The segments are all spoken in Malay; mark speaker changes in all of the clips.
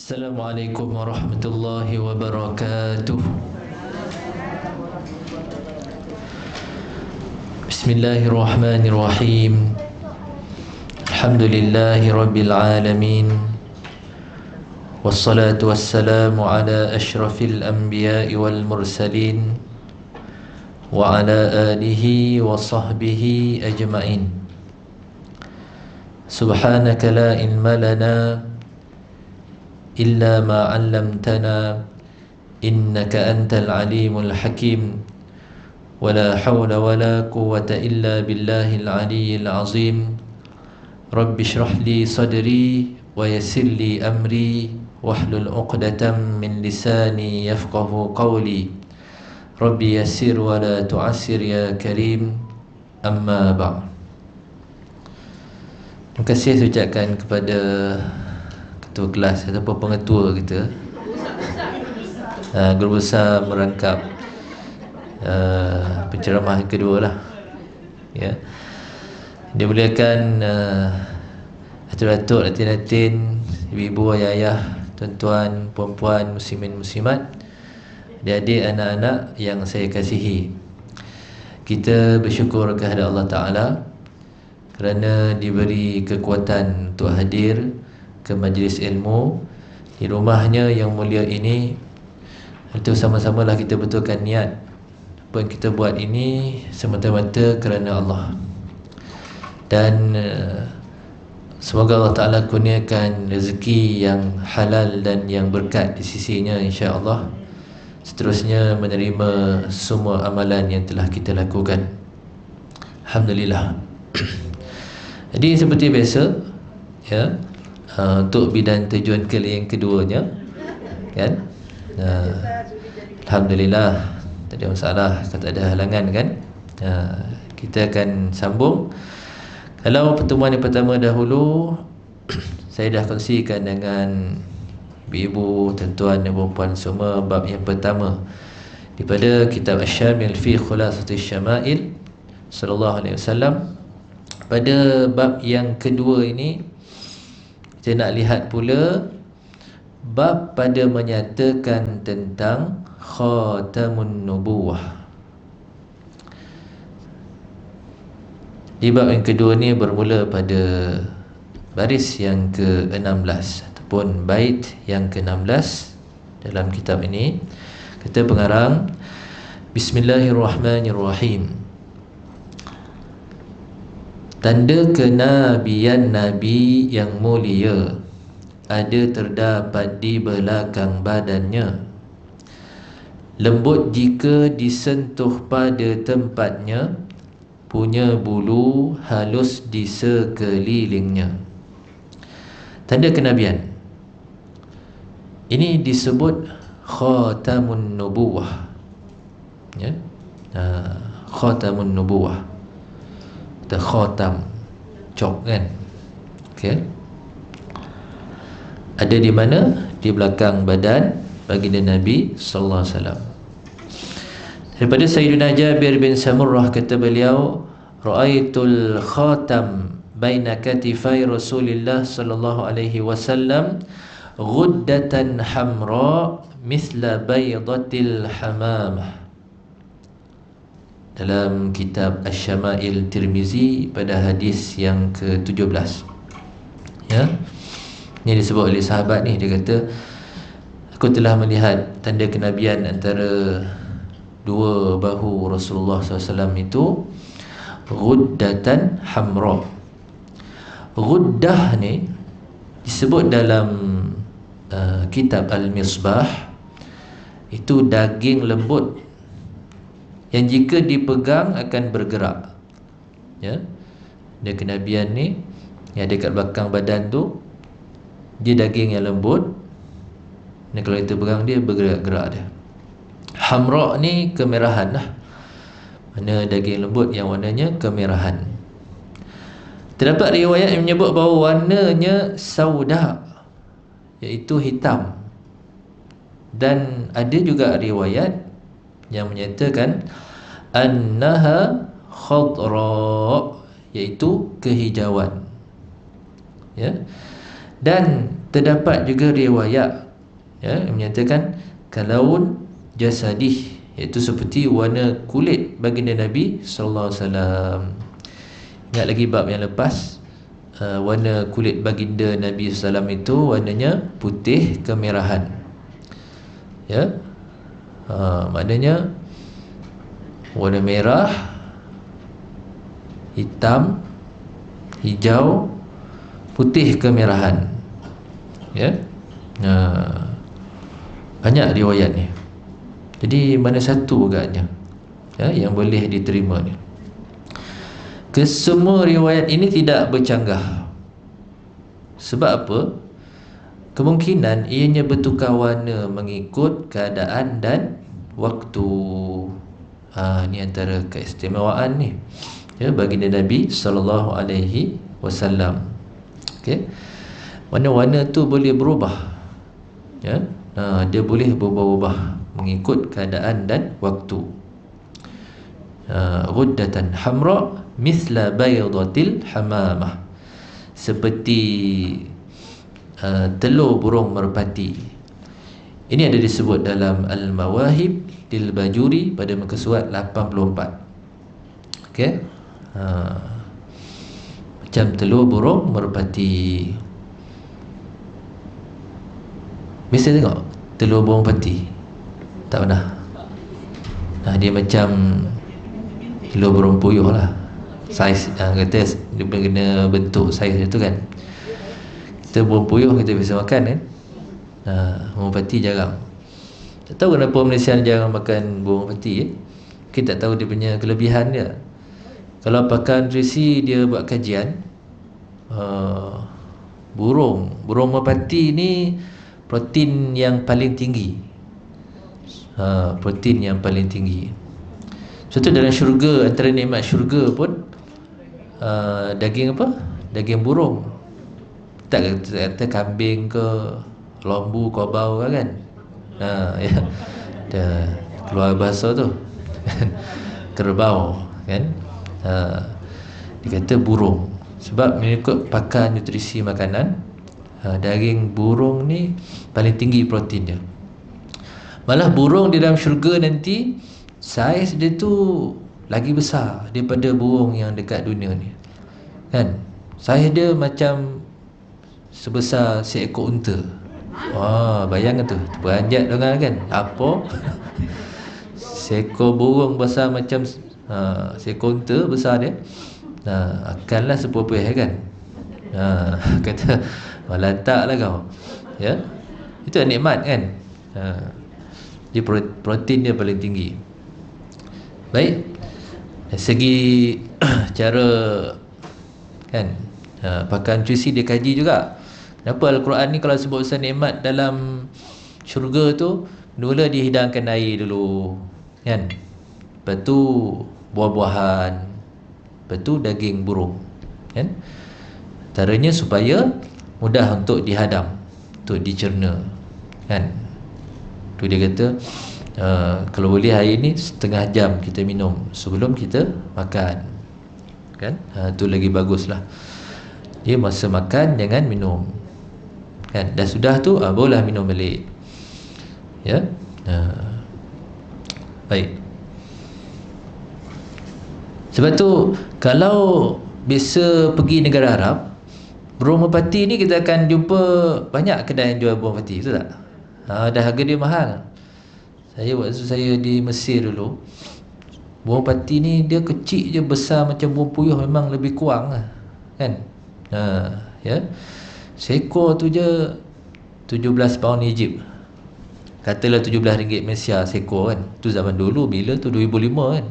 Speaker 1: Assalamualaikum warahmatullahi wabarakatuh. Bismillahirrahmanirrahim. Alhamdulillahi rabbil alamin. Wassalatu wassalamu ala ashrafil anbiya'i wal mursalin wa ala alihi wa sahbihi ajma'in. Subhanaka la ilma lana إلا ما علمتنا إنك أنت العليم الحكيم ولا حول ولا قوة إلا بالله العلي العظيم رب اشرح لي صدري ويسر لي أمري واحلل عقدة من لساني يفقه قولي رب يسر ولا تعسر يا كريم أما بعد. Terima kasih saya ucapkan kepada ketua kelas ataupun pengetua kita, guru besar merangkap penceramah kedua lah, ya. Dimuliakan atuk-atuk, datin-datin, ibu-ibu, ayah-ayah, tuan-tuan, puan-puan, muslimin, muslimat, adik-adik, anak-anak yang saya kasihi. Kita bersyukur kehadrat Allah Ta'ala kerana diberi kekuatan untuk hadir ke majlis ilmu di rumahnya yang mulia ini. Itu sama-samalah kita betulkan niat apa yang kita buat ini semata-mata kerana Allah. Dan semoga Allah Ta'ala kurniakan rezeki yang halal dan yang berkat di sisinya, insya-Allah. Seterusnya menerima semua amalan yang telah kita lakukan. Alhamdulillah. Jadi seperti biasa, ya, untuk bidang tujuan yang keduanya, kan, Alhamdulillah, tak ada masalah, tak ada halangan, kan. Kita akan sambung. Kalau pertemuan yang pertama dahulu saya dah kongsikan dengan ibu-ibu, tuan-tuan dan puan-puan semua bab yang pertama daripada kitab Asy-Syamil fi Khulasatis Syama'il sallallahu alaihi wasallam. Pada bab yang kedua ini kita nak lihat pula bab pada menyatakan tentang khatamun nubuwah. Di bab yang kedua ni bermula pada baris yang ke-16 ataupun bait yang ke-16 dalam kitab ini. Kata pengarang, Bismillahirrahmanirrahim. Tanda kenabian Nabi yang mulia ada terdapat di belakang badannya, lembut jika disentuh pada tempatnya, punya bulu halus di sekelilingnya. Tanda kenabian ini disebut khatamun nubuwah, ya. Khatamun nubuwah, the khatam, cok, kan. Okey. Ada di mana? Di belakang badan baginda Nabi sallallahu alaihi wasallam. Daripada Sayyidina Jabir bin Samurrah, kata beliau, ra'aitul khatam baina katifai Rasulillah sallallahu alaihi wasallam ghuddatan hamra mithla baydatil hamamah. Dalam kitab Asy-Syama'il Tirmizi pada hadis yang ke-17, ya. Ini disebut oleh sahabat ni, dia kata, aku telah melihat tanda kenabian antara dua bahu Rasulullah SAW itu ghuddatan hamra. Ghuddah ni disebut dalam kitab Al-Misbah, itu daging lembut yang jika dipegang akan bergerak, ya. Dia kenabian ni yang ada kat belakang badan tu, dia daging yang lembut, dan kalau kita pegang dia bergerak-gerak dia. Hamra ni kemerahan lah, mana daging lembut yang warnanya kemerahan. Terdapat riwayat yang menyebut bahawa warnanya sauda, iaitu hitam. Dan ada juga riwayat yang menyatakan annaha khadra, iaitu kehijauan, ya. Dan Terdapat juga riwayat yang menyatakan kalaun jasadih, iaitu seperti warna kulit baginda Nabi sallallahu alaihi wasallam. Ingat lagi bab yang lepas, warna kulit baginda Nabi sallallahu alaihi wasallam itu warnanya putih kemerahan. Ya. Maknanya warna merah, hitam, hijau, putih kemerahan. Ya. Banyak riwayat ni. Jadi mana satu agaknya yang boleh diterima ni. Kesemua riwayat ini tidak bercanggah. Sebab apa? Kemungkinan ianya bertukar warna mengikut keadaan dan waktu. Ni antara keistimewaan ni baginda Nabi sallallahu alaihi wasallam. Okey. Warna-warna tu boleh berubah. Dia boleh berubah-ubah mengikut keadaan dan waktu. Ghuddatan hamra mithla baydatil hamamah, seperti telur burung merpati. Ini ada disebut dalam Al-Mawahib Lil Bajuri pada muka surat 84. Okey. Macam telur burung merpati. Biasa tengok telur burung merpati? Tak pernah. Dia macam telur burung puyuh lah. Saiz, kata dia kena bentuk saiz itu kan. Kita burung puyuh kita biasa makan kan. Burung merpati jarang. Tak tahu kenapa Malaysia jarang makan burung merpati. Kita tak tahu dia punya kelebihan dia. Kalau pakar nutrisi dia buat kajian, burung merpati ni protein yang paling tinggi. Protein yang paling tinggi. Contoh dalam syurga, antara nikmat syurga pun daging apa? Daging burung. Tak kata kambing ke, lembu, kerbau kan? Ya. Dah keluar bahasa tu. Kerbau kan? Dia kata burung. Sebab mengikut pakar nutrisi makanan, daging burung ni paling tinggi protein dia. Malah burung di dalam syurga nanti saiz dia tu lagi besar daripada burung yang dekat dunia ni. Kan? Saiz dia macam sebesar seekor unta. Bayangkan tu, beranjat dengan kan. Apa? Seekor burung besar macam seekor unta besar dia. Akanlah sepupih kan. Kata lantaklah kau. Ya. Itu nikmat kan. Dia protein dia paling tinggi. Baik. Dari segi cara kan, pakar nutrisi dia kaji juga. Kenapa Al-Quran ni kalau sebut pasal nikmat dalam syurga tu, mula dihidangkan air dulu kan. Lepas tu buah-buahan, lepas tu daging burung kan. Antaranya supaya mudah untuk dihadam, untuk dicerna kan. Tu dia kata kalau boleh air ni setengah jam kita minum sebelum kita makan kan. Tu lagi baguslah. Dia masa makan jangan minum kan. Dah sudah tu bolehlah minum balik. Ya. Baik. Sebab tu kalau biasa pergi negara Arab, burung merpati ni kita akan jumpa banyak kedai yang jual burung merpati, betul tak? Dah harga dia mahal. Waktu saya di Mesir dulu, burung merpati ni dia kecil je, besar macam burung puyuh, memang lebih kurang lah kan. Ya. Seekor tu je 17 pound Egypt. Katalah RM17 Malaysia seekor kan. Tu zaman dulu, bila tu 2005 kan.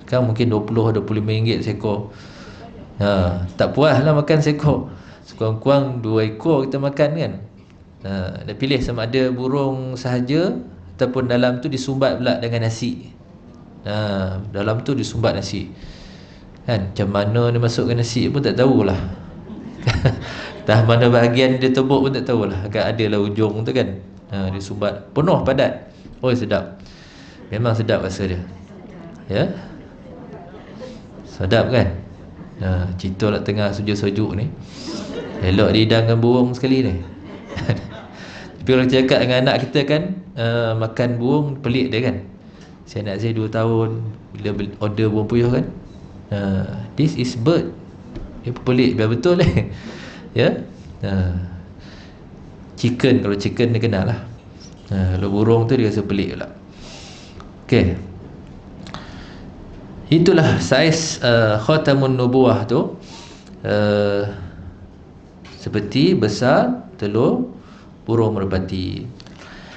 Speaker 1: Sekarang mungkin RM20-25 seekor. Tak puas lah makan seekor. Sekurang-kurang 2 ekor kita makan kan. Dah pilih sama ada burung sahaja ataupun dalam tu disumbat pula dengan nasi. Dalam tu disumbat nasi kan. Macam mana dia masukkan nasi pun tak tahulah. Dah mana bahagian dia tebuk pun tak tahulah. Agak adalah ujung tu kan. Disumbat penuh padat. Sedap. Memang sedap rasa dia. Ya. Sedap kan. Cerita lah tengah sejuk-sejuk ni, elok dihidangkan burung sekali ni. Tapi kalau cakap dengan anak kita kan, makan burung pelik dia kan. Si anak saya 2 tahun bila order burung puyuh kan, this is bird. Dia pelik biar betul ya. Chicken, kalau chicken dia kenal lah. Kalau burung tu dia rasa pelik pula. Okey. Itulah saiz khatamun nubuwah tu, seperti besar telur burung merpati.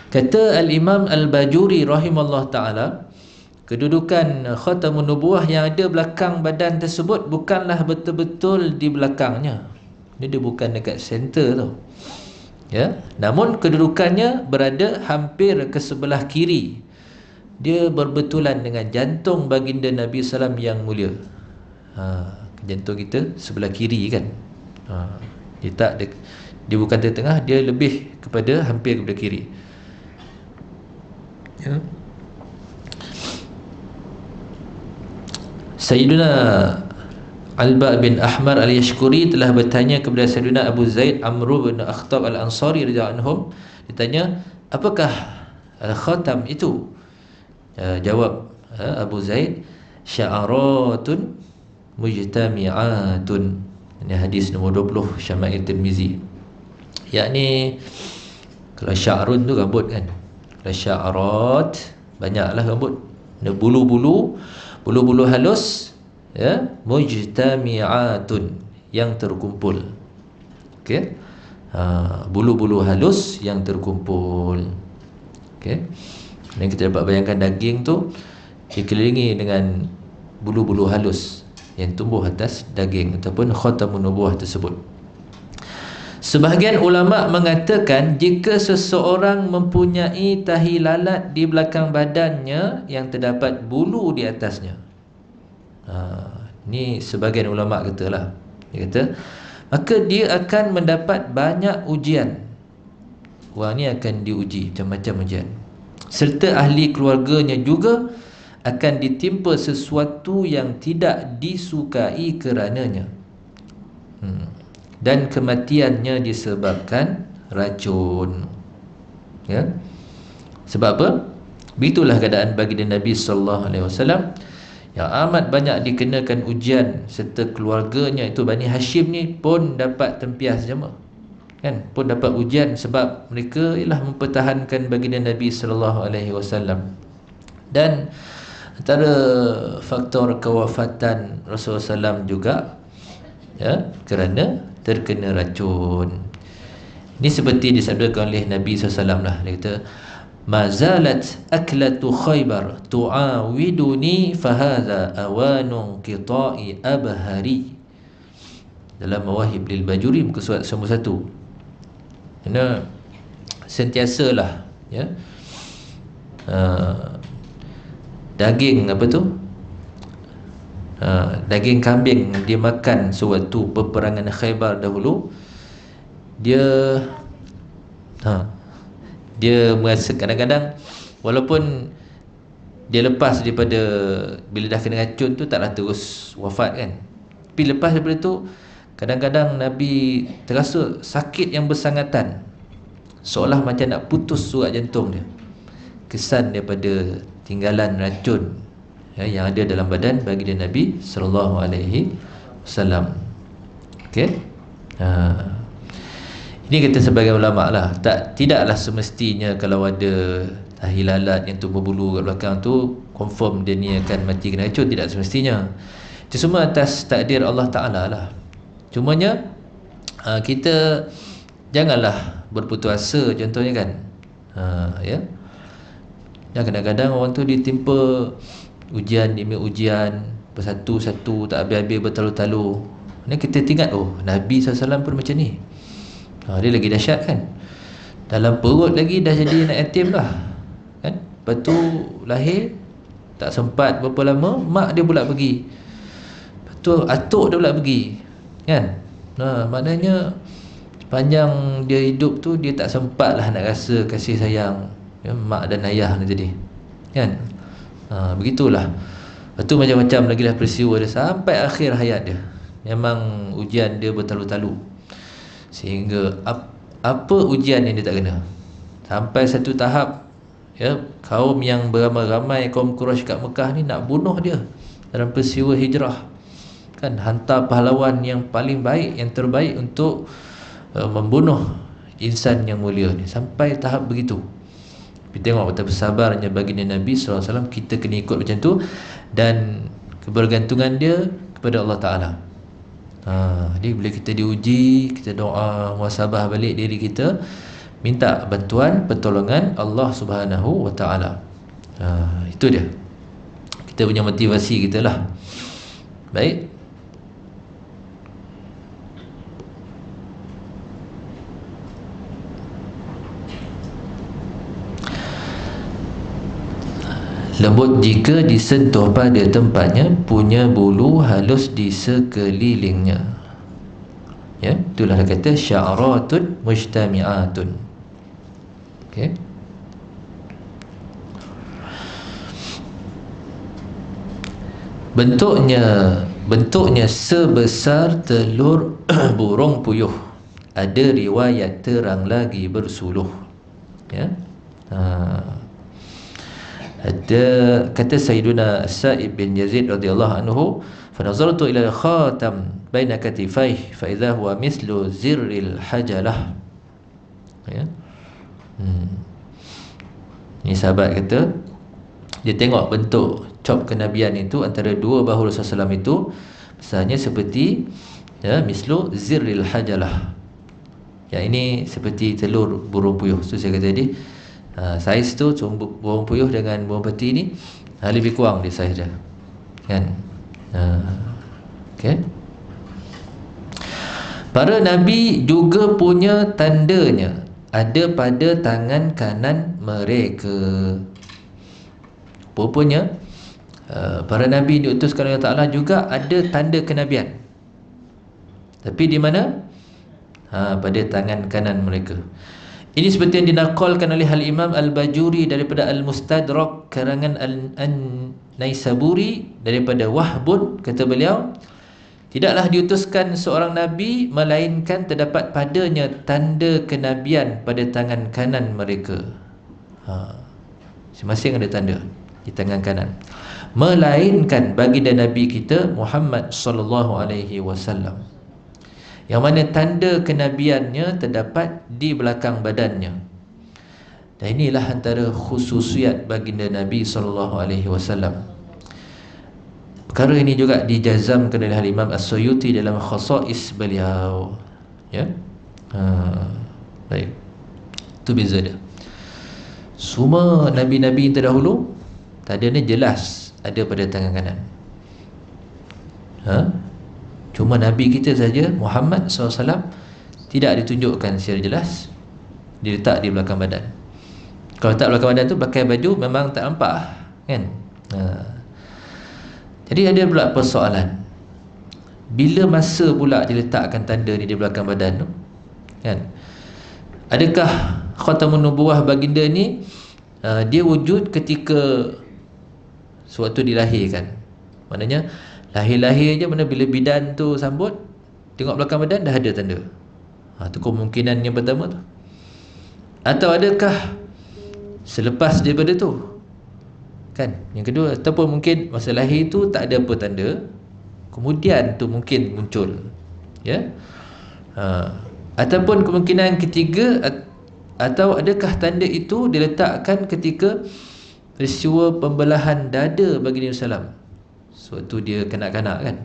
Speaker 1: Kata Al-Imam Al-Bajuri rahimahullah ta'ala, kedudukan khatamun nubuwah yang ada belakang badan tersebut bukanlah betul-betul di belakangnya. Dia bukan dekat center tu, ya. Namun kedudukannya berada hampir ke sebelah kiri. Dia berbetulan dengan jantung baginda Nabi SAW yang mulia. Jantung kita sebelah kiri kan. Dia bukan tengah, dia lebih kepada hampir kepada kiri, ya. Sayyiduna Alba bin Ahmar Al-Yashkuri telah bertanya kepada Sayyiduna Abu Zaid Amr bin Akhtab Al-Ansari radhiyallahu anhum. Ditanya, apakah khatam itu? Jawab Abu Zaid, sya'aratun mujtami'atun. Ini hadis nombor 20 Syama'il Tirmizi. Yakni kalau sya'run tu rambut kan, kalau sya'arat banyaklah rambut, ada bulu-bulu halus, ya, mujtami'atun, yang terkumpul. Okey. Bulu-bulu halus yang terkumpul. Okey. Dan kita dapat bayangkan daging tu dikelilingi dengan bulu-bulu halus yang tumbuh atas daging ataupun khatamun nubuwah tersebut. Sebahagian ulama mengatakan jika seseorang mempunyai tahi lalat di belakang badannya yang terdapat bulu di atasnya, ni sebahagian ulama katalah, dia kata, maka dia akan mendapat banyak ujian. Orang ni akan diuji macam-macam ujian, serta ahli keluarganya juga akan ditimpa sesuatu yang tidak disukai kerananya, dan kematiannya disebabkan racun, ya. Sebab apa? Begitulah keadaan baginda Nabi sallallahu alaihi wasallam yang amat banyak dikenakan ujian, serta keluarganya itu Bani Hashim ni pun dapat tempias jemaah, kan, pun dapat ujian sebab mereka ialah mempertahankan baginda Nabi sallallahu alaihi wasallam. Dan antara faktor kewafatan Rasulullah SAW juga, ya, kerana terkena racun. Ini seperti disabdakan oleh Nabi SAW lah. Dia kata, mazalat aklatu Khaybar tu'awiduni fahadha awanu qita'i abhari. Dalam Mawahib lil Bajuri muka surat 91. Kerana sentiasalah, ya, daging apa tu, daging kambing dia makan sewaktu peperangan Khaybar dahulu, dia dia merasa kadang-kadang walaupun dia lepas daripada, bila dah kena racun tu taklah terus wafat kan, tapi lepas daripada tu kadang-kadang Nabi terasa sakit yang bersangatan, seolah macam nak putus surat jantung dia, kesan daripada tinggalan racun, ya, yang ada dalam badan baginda Nabi sallallahu alaihi wasallam. Okey. Ini kata sebagai ulama lah, tidaklah semestinya kalau ada tahi lalat yang tumbuh bulu kat belakang tu confirm dia ni akan mati kena racun, tidak semestinya. Itu semua atas takdir Allah Ta'ala lah. Cumanya kita janganlah berputus asa contohnya kan, ya. Dan kadang-kadang orang tu ditimpa ujian demi ujian, bersatu-satu tak habis-habis, bertalu-talu. Ni kita ingat, oh Nabi SAW pun macam ni. Dia lagi dahsyat kan, dalam perut lagi dah jadi anak yatim dah kan. Lepas tu lahir tak sempat berapa lama, mak dia pula pergi, lepas tu atuk dia pula pergi kan. Maknanya panjang dia hidup tu dia tak sempat lah nak rasa kasih sayang, ya, mak dan ayah ni tadi kan. Begitulah. Lepas tu macam-macam lagi lah peristiwa dia sampai akhir hayat dia. Memang ujian dia bertalu-talu, sehingga apa ujian yang dia tak kena. Sampai satu tahap, ya, kaum yang beramai-ramai, kaum Quraisy kat Mekah ni nak bunuh dia dalam peristiwa hijrah. Kan, hantar pahlawan yang paling baik, yang terbaik untuk membunuh insan yang mulia ni. Sampai tahap begitu. Kita tengok betapa sabarnya baginda Nabi SAW. Kita kena ikut macam tu. Dan kebergantungan dia kepada Allah Ta'ala. Jadi bila kita diuji, kita doa, muhasabah balik diri kita, minta bantuan, pertolongan Allah Subhanahu Wa Ta'ala. Itu dia, kita punya motivasi kita lah. Baik. Lembut jika disentuh pada tempatnya, punya bulu halus di sekelilingnya. Ya, itulah dia kata sya'ratun mujtami'atun. Okey. Bentuknya sebesar telur burung puyuh. Ada riwayat terang lagi bersuluh. Ya. Ada kata Sayyiduna Sa'ib bin Yazid radhiyallahu anhu, fa nazartu ila khatam baina katifaihi fa idza huwa mislu zirril hajalah. Ya. Ini sahabat kata dia tengok bentuk cop kenabian itu antara dua bahu Rasulullah SAW itu besarnya seperti, ya, mislu zirril hajalah. Ya, ini seperti telur burung puyuh. So saya kata tadi, saiz tu burung puyuh dengan burung peti ni lebih kurang dia saiz dia. Kan? Okey. Para nabi juga punya tandanya, ada pada tangan kanan mereka. Rupanya para nabi diutuskan oleh Allah Ta'ala juga ada tanda kenabian. Tapi di mana? Pada tangan kanan mereka. Ini seperti yang dinakalkan oleh Al-Imam Al-Bajuri daripada Al-Mustadrak karangan Al-Naisaburi daripada Wahbun. Kata beliau, tidaklah diutuskan seorang nabi melainkan terdapat padanya tanda kenabian pada tangan kanan mereka. Masing-masing ada tanda di tangan kanan, melainkan baginda Nabi kita Muhammad sallallahu alaihi wasallam, yang mana tanda kenabiannya terdapat di belakang badannya. Dan inilah antara khususiat baginda Nabi sallallahu alaihi wasallam. Perkara ini juga dijazamkan oleh Imam As-Suyuti dalam khasais beliau. Ya. Baik. Itu beza dia. Semua nabi-nabi yang terdahulu tandanya jelas ada pada tangan kanan. Cuma Nabi kita saja Muhammad SAW tidak ditunjukkan secara jelas, diletak di belakang badan. Kalau letak belakang badan tu pakai baju memang tak nampak, kan? Jadi ada pula persoalan, bila masa pula diletakkan tanda ni di belakang badan tu, kan? Adakah khatamun nubuwah baginda ni dia wujud ketika sewaktu dilahirkan? Maknanya lahir-lahir je, mana bila bidan tu sambut, tengok belakang badan dah ada tanda. Itu kemungkinan yang pertama tu. Atau adakah selepas daripada tu, kan? Yang kedua, ataupun mungkin masa lahir tu tak ada apa tanda, kemudian tu mungkin muncul, ya. Ataupun kemungkinan ketiga, atau adakah tanda itu diletakkan ketika peristiwa pembelahan dada baginda Rasulullah. Sewaktu dia kanak-kanak, kan,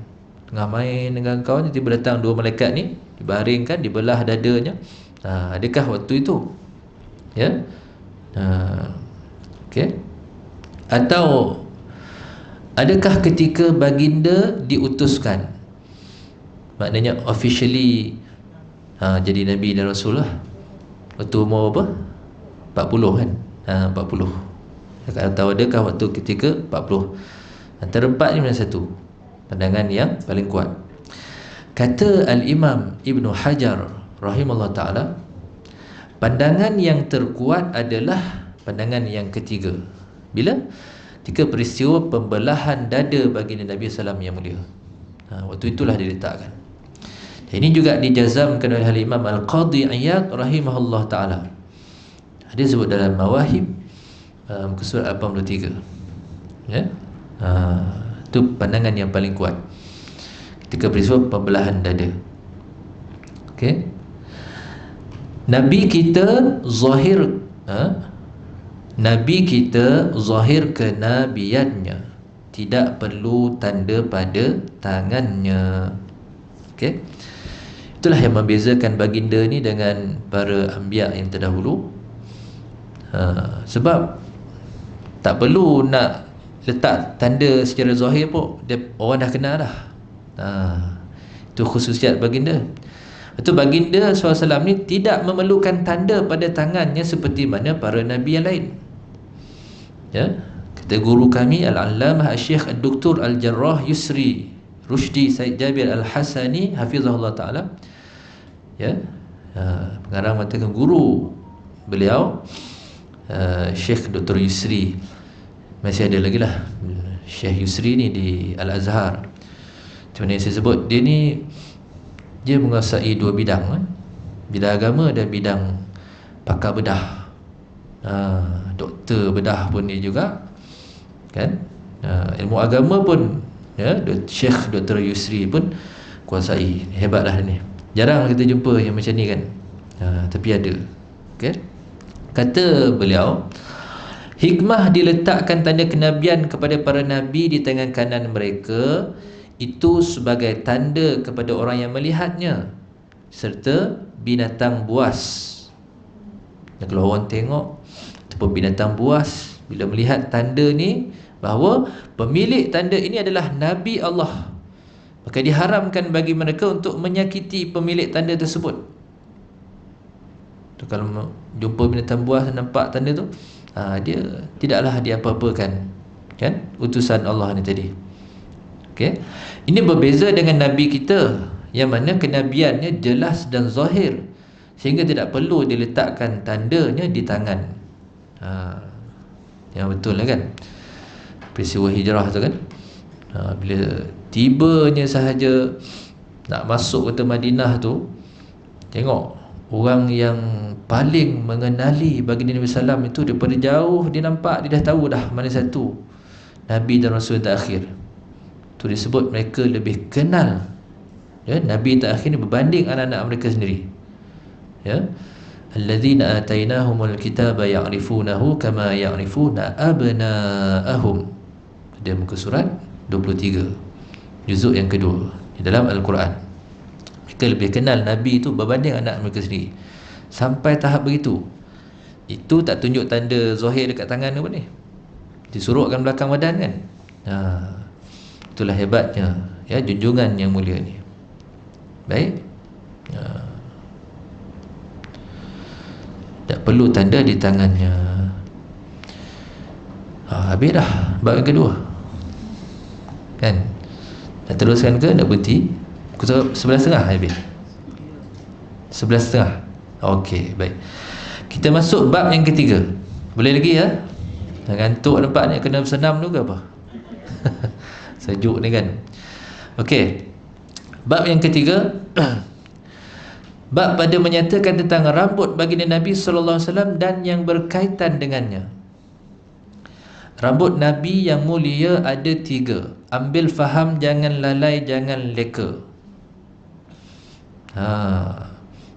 Speaker 1: tengah main dengan kawan, tiba datang dua malaikat ni, dibaringkan, dibelah dadanya. Adakah waktu itu, ya? Okey. Atau adakah ketika baginda diutuskan, maknanya officially jadi Nabi dan Rasulullah, waktu umur apa? 40, kan? 40. Atau adakah waktu ketika 40? Antara empat ni mana satu pandangan yang paling kuat. Kata Al-Imam Ibn Hajar rahimahullah ta'ala, pandangan yang terkuat adalah pandangan yang ketiga. Bila? Ketika peristiwa pembelahan dada baginda Nabi SAW yang mulia. Waktu itulah diletakkan. Ini juga dijazamkan oleh Imam Al-Qadhi Iyad rahimahullah ta'ala. Dia sebut dalam Mawahib muka surat 83. Ya. Itu pandangan yang paling kuat ketika peristiwa pembelahan dada. Okey. Nabi kita zahir Nabi kita zahir kenabiannya, tidak perlu tanda pada tangannya. Okey. Itulah yang membezakan baginda ni dengan para anbiya yang terdahulu. Sebab tak perlu nak letak tanda secara zahir pun, orang dah kenal dah. Itu khususiat baginda. Itu baginda SAW ni tidak memerlukan tanda pada tangannya seperti mana para nabi yang lain. Ya, kata guru kami Al-Allamah Al-Syekh Al-Doktor Al-Jarrah Yusri Rushdi Said Jabir Al-Hasani hafizahullah ta'ala. Ya, pengarang mengatakan guru beliau Syekh Dr. Yusri, masih ada lagi lah Syekh Yusri ni di Al-Azhar. Macam mana yang saya sebut, dia menguasai dua bidang, bidang agama dan bidang pakar bedah. Doktor bedah pun dia juga, kan. Ilmu agama pun, ya, Syekh Dr. Yusri pun kuasai. Hebatlah ni. Jarang kita jumpa yang macam ni, kan. Tapi ada. Okay. Kata beliau, hikmah diletakkan tanda kenabian kepada para nabi di tangan kanan mereka itu sebagai tanda kepada orang yang melihatnya, serta binatang buas. Dan kalau orang tengok ataupun binatang buas, bila melihat tanda ni, bahawa pemilik tanda ini adalah Nabi Allah, maka diharamkan bagi mereka untuk menyakiti pemilik tanda tersebut. Kalau jumpa binatang buas, nampak tanda tu, dia tidaklah diapa-apakan, kan, utusan Allah ni tadi. Okay. Ini berbeza dengan Nabi kita yang mana kenabiannya jelas dan zahir, sehingga tidak perlu diletakkan tandanya di tangan. Yang betul lah, kan, peristiwa hijrah tu, kan. Bila tibanya sahaja nak masuk kota Madinah tu, tengok orang yang paling mengenali baginda Nabi SAW itu daripada jauh dia nampak, dia dah tahu dah mana satu Nabi dan Rasul terakhir. Itu disebut mereka lebih kenal, ya, Nabi terakhir ni berbanding anak-anak mereka sendiri. Ya, alladzina atainahumul kitaba ya'rifunahu kama ya'rifuna abna'ahum. Dia muka surat 23, juzuk yang kedua di dalam Al-Quran. Mereka lebih kenal Nabi itu berbanding anak mereka sendiri. Sampai tahap begitu. Itu tak tunjuk tanda zahir dekat tangan apa ni, disurukkan belakang badan, kan. Itulah hebatnya, ya, junjungan yang mulia ni. Baik. Tak perlu tanda di tangannya. Habis dah bab yang kedua, kan. Nak teruskan ke nak berhenti? Pukul 11.30 habis. 11.30. Okey, baik. Kita masuk bab yang ketiga. Boleh lagi, ya? Ngantuk nampak ni, kena bersenam tu ke apa? Sejuk ni, kan. Okey. Bab yang ketiga. Bab pada menyatakan tentang rambut baginda Nabi SAW dan yang berkaitan dengannya. Rambut Nabi yang mulia ada 3. Ambil faham, jangan lalai, jangan leka.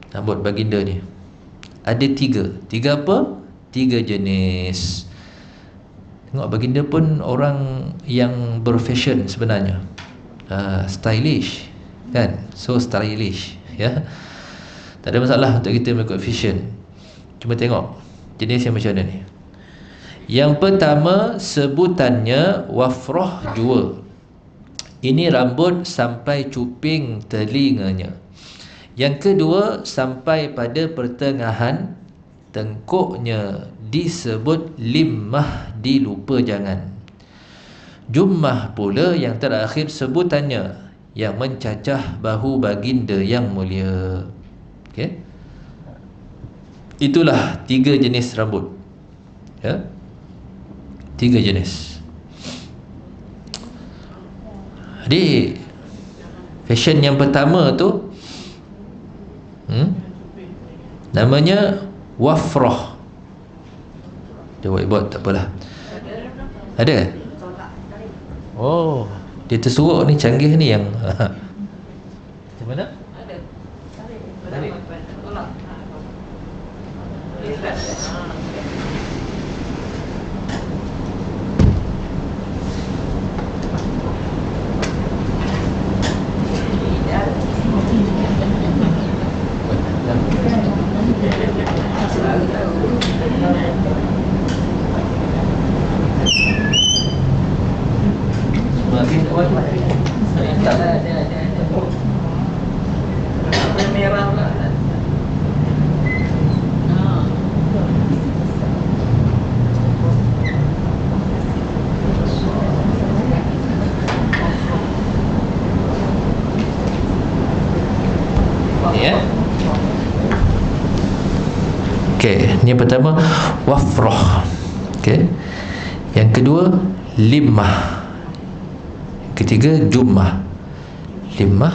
Speaker 1: Rambut baginda ni ada 3. 3 apa? 3 jenis. Tengok baginda pun orang yang berfashion sebenarnya. Stylish, kan? So stylish, ya. Tak ada masalah untuk kita mengikut fashion. Cuma tengok jenis yang macam mana ni. Yang pertama sebutannya wafrah jua. Ini rambut sampai cuping telinganya. Yang kedua sampai pada pertengahan tengkuknya disebut limmah, dilupa jangan. Jummah pula yang terakhir sebutannya yang mencacah bahu baginda yang mulia. Okey. Itulah 3 jenis rambut. Ya. 3 jenis. Jadi fashion yang pertama tu Namanya wafrah. Dia buat tak apalah. Ada? Oh, dia tersuruh ni, canggih ni yang macam mana? Tarik. Makin awal merah pula. Ya. Okey, ni yang pertama wafrah. Okey. Yang kedua limah. Yang ketiga jummah. Limah,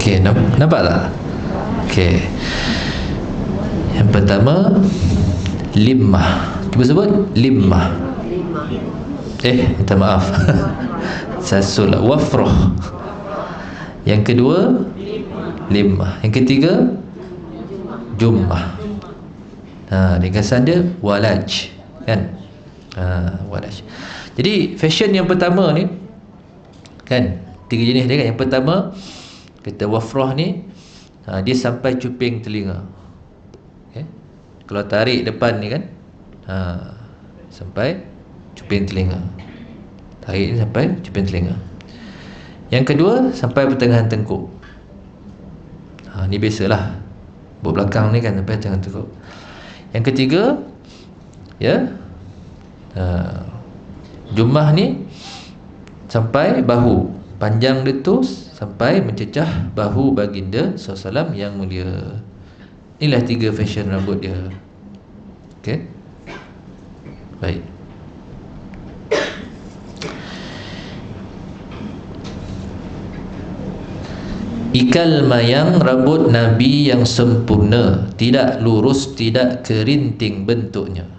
Speaker 1: okey, nampak tak? Okey. Yang pertama limah. Cuba sebut limah. Minta maaf. Sasul wafrah. Yang kedua limah. Yang ketiga jummah. Ringkasan dia walaj, kan? Walaj. Jadi fashion yang pertama ni, kan, tiga jenis dia kan. Yang pertama kata wafrah ni, dia sampai cuping telinga. Okay? Kalau tarik depan ni kan, sampai cuping telinga. Tarik ni sampai cuping telinga. Yang kedua sampai pertengahan tengkuk. Ni biasalah, buat belakang ni kan sampai pertengahan tengkuk. Yang ketiga, ya, jummah ni sampai bahu. Panjang dia tu sampai mencecah bahu baginda SAW yang mulia. Inilah tiga fashion rambut dia. Okey. Baik. Ikal mayang rambut Nabi yang sempurna, tidak lurus, tidak kerinting bentuknya.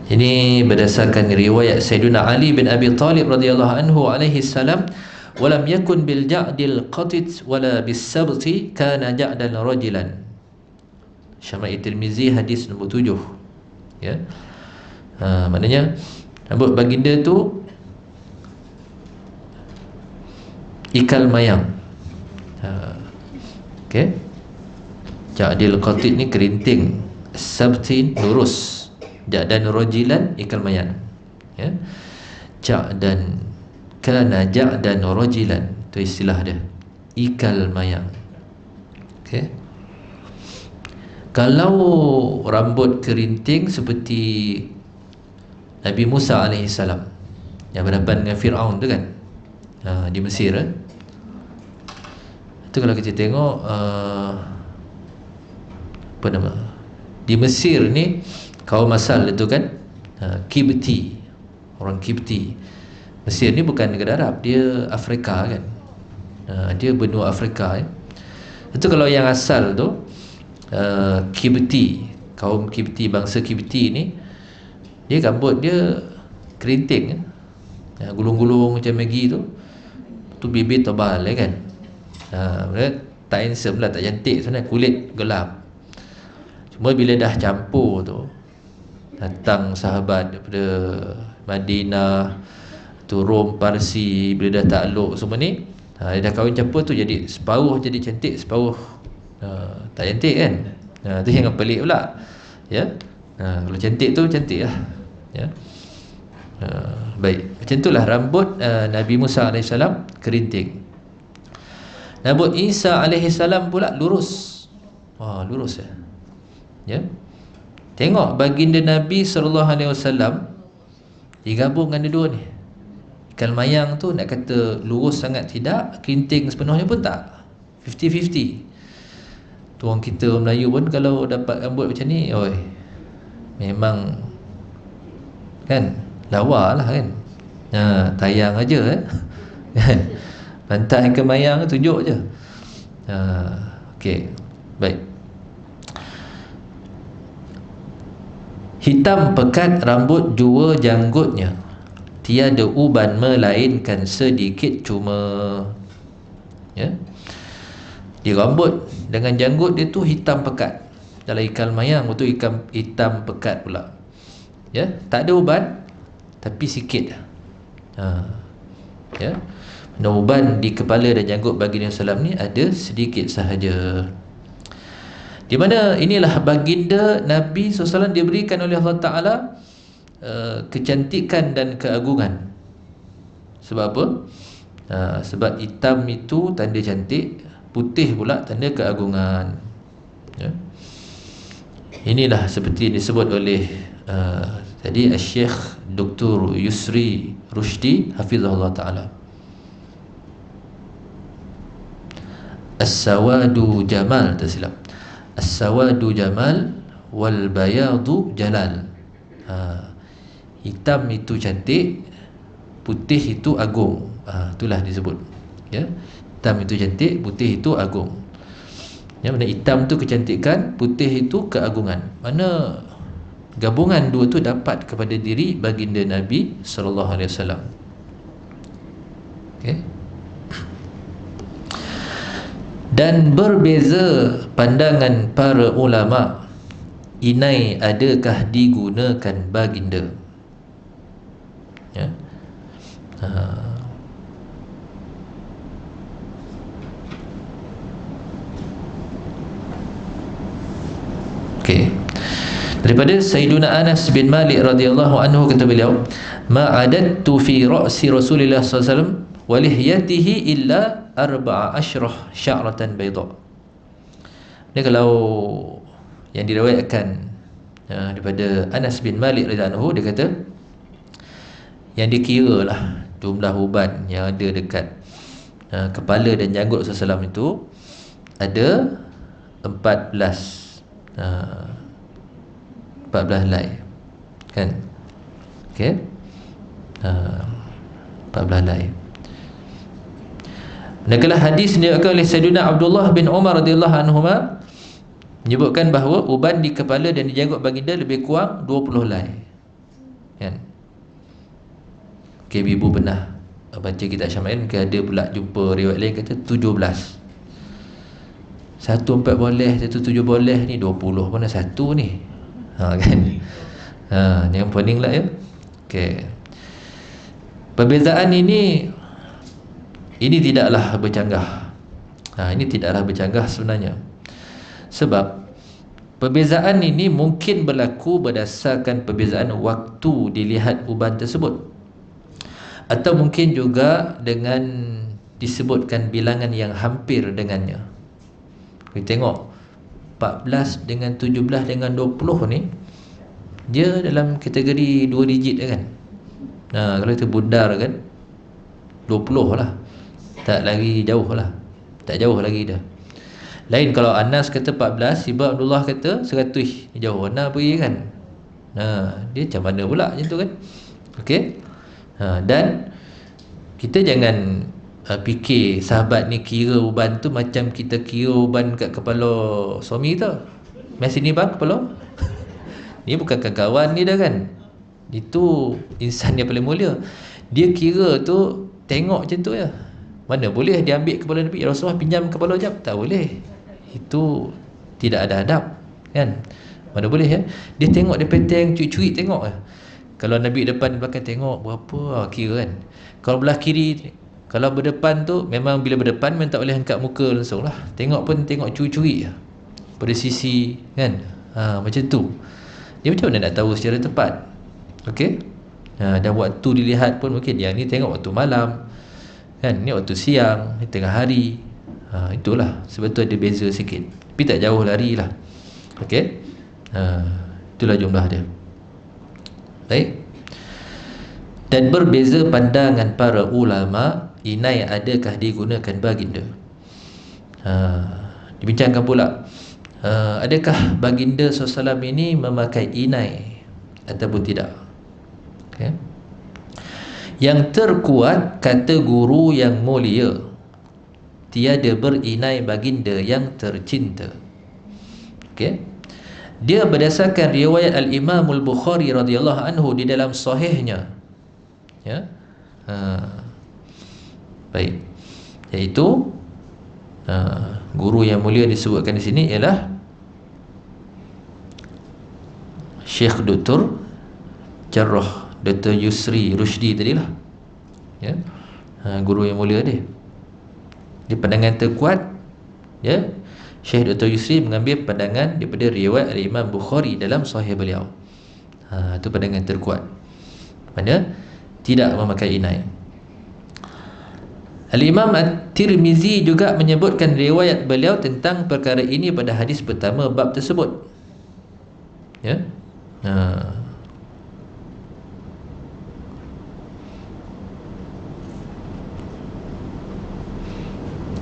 Speaker 1: Ini berdasarkan riwayat Sayyidina Ali bin Abi Talib radhiyallahu anhu alaihi salam, walam yakun bil ja'dil qatit wala bis sabti kana ja'dan rajulan. Syama'il Tirmizi hadis nombor 7. Ya. Maknanya rambut baginda tu ikal mayang. Okey. Ja'dil qatit ni kerinting, sabti lurus, ja'dan rajulan ikal mayang. Ya. Ja'dan kana ja'dan rajulan, itu istilah dia, ikal mayang. Okey. Kalau rambut kerinting seperti Nabi Musa AS yang berhadapan dengan Fir'aun tu kan, di Mesir, itu kalau kita tengok apa nama, di Mesir ni kaum asal itu kan, Kibti, orang Kibti. Mesir ni bukan negara Arab, dia Afrika kan, dia benua Afrika ya. Itu kalau yang asal tu Kibti, kaum Kibti, bangsa Kibti ni, dia rambut dia kerinting ya, gulung-gulung macam Maggie tu bibir tebal ya kan. Tak handsome lah, tak cantik sebenarnya, kulit gelap. Cuma bila dah campur tu, Datang sahabat daripada Madinah, tu Rom, Parsi, bila dah takluk semua ni, dia dah kahwin campur tu, jadi separuh jadi cantik, separuh tak cantik kan. Tu yang pelik pula. Ya. Kalau cantik tu cantik lah. Ya. Baik, macam itulah rambut Nabi Musa AS kerinting. Nabi Isa AS pula lurus. Lurus ya. Ya. Tengok baginda Nabi SAW digabung dengan dua ni. Ikan mayang tu nak kata lurus sangat tidak, kerinting sepenuhnya pun tak. 50-50. Tu orang kita, orang Melayu pun kalau dapat rambut macam ni, memang kan lawa lah kan. Tayang aja kan. Pantai ke mayang tunjuk je. Okey. Baik. Hitam pekat rambut jua janggutnya, tiada uban melainkan sedikit cuma. Ya. Di rambut dengan janggut dia tu hitam pekat. Dalam ikan mayang tu hitam pekat pula. Ya, tak ada uban tapi sikit. Ya. Uban di kepala dan janggut baginda SAW ni ada sedikit sahaja. Di mana inilah baginda Nabi SAW diberikan oleh Allah Ta'ala kecantikan dan keagungan. Sebab apa? Sebab hitam itu tanda cantik, putih pula tanda keagungan. Ya. Inilah seperti disebut oleh tadi Syekh Dr. Yusri Rushdi hafizahullah ta'ala. As-sawadu jamal, tersilap. As-sawadu jamal wal bayadu jalal. Hitam itu cantik, putih itu agung. Itulah disebut. Ya. Hitam itu cantik, putih itu agung. Ya, mana hitam tu kecantikan, putih itu keagungan. Mana gabungan dua tu dapat kepada diri baginda Nabi sallallahu alaihi wasallam. Okey. Dan berbeza pandangan para ulama, inai adakah digunakan baginda. Ya. Okey. Daripada Sayyiduna Anas bin Malik radhiyallahu anhu, kata beliau, ma'adattu fi ra'si Rasulillah sallallahu alaihi wasallam wa lihyatihi illa 14 sya'ratan bayda. Ini kalau yang diriwayatkan daripada Anas bin Malik radhiyallahu anhu, dia kata yang dikira lah jumlah uban yang ada dekat kepala dan janggut Rasulullah SAW itu ada 14 helai kan. Okey. 14 helai. Manakala hadis diriwayatkan oleh Sayyidina Abdullah bin Umar radhiyallahu anhuma menyebutkan bahawa uban di kepala dan di janggut baginda lebih kurang 20 helai. Kan? Okey, ibu pernah baca kitab Syama'il, mungkin ada pula jumpa riwayat lain kata 17. Satu 4 boleh, satu 7 boleh, ni 20 mana satu ni. Kan. Jangan pening lah ya. Okey. Perbezaan ini tidaklah bercanggah. Ini tidaklah bercanggah sebenarnya. Sebab perbezaan ini mungkin berlaku berdasarkan perbezaan waktu dilihat uban tersebut, atau mungkin juga dengan disebutkan bilangan yang hampir dengannya. Kita tengok 14 dengan 17 dengan 20 ni, dia dalam kategori 2 digit kan. Kalau itu bundar kan 20 lah, tak lagi jauh lah, tak jauh lagi dah. Lain kalau Anas kata 14, Ibu Abdullah kata 100, jauh mana pergi kan. Dia macam mana pula macam tu kan. Okey. Dan kita jangan fikir sahabat ni kira uban tu macam kita kira uban kat kepala suami tu. Mai sini bang kepala. Ni bukan kawan ni dah kan. Itu insan yang paling mulia. Dia kira tu tengok macam tu ya. Mana boleh dia ambil kepala Nabi, Rasulullah pinjam kepala jap, tak boleh. Itu tidak ada adab kan. Mana boleh ya. Dia tengok, dia peteng, curi-curi tengok lah. Kalau Nabi depan belakang tengok berapa kira kan. Kalau belah kiri, kalau berdepan tu memang bila berdepan memang tak boleh angkat muka langsung lah. Tengok pun tengok curi-curi lah pada sisi kan. Macam tu. Dia macam mana nak tahu secara tepat? Okey. Dan waktu dilihat pun mungkin yang ni tengok waktu malam kan, ni waktu siang, ni tengah hari. Itulah sebab tu ada beza sikit. Tapi tak jauh lari lah. Okey. Itulah jumlah dia. Baik. Dan berbeza pandangan para ulama, inai adakah digunakan baginda. Dibincangkan pula, adakah baginda SAW ini memakai inai ataupun tidak. Okay. Yang terkuat kata guru yang mulia, tiada berinai baginda yang tercinta. Okay. Dia berdasarkan riwayat Al-Imam Al-Bukhari radhiyallahu anhu di dalam sahihnya. Ya. Baik. Iaitu guru yang mulia disebutkan di sini ialah Syekh Dr. Jarrah Dr. Yusri Rushdi tadilah. Ya. Guru yang mulia dia. Di pandangan terkuat, ya, Syekh Dr. Yusri mengambil pandangan daripada riwayat Imam Bukhari dalam sahih beliau. Itu pandangan terkuat. Mana tidak memakai inai. Al-Imam At-Tirmizi juga menyebutkan riwayat beliau tentang perkara ini pada hadis pertama bab tersebut. Ya.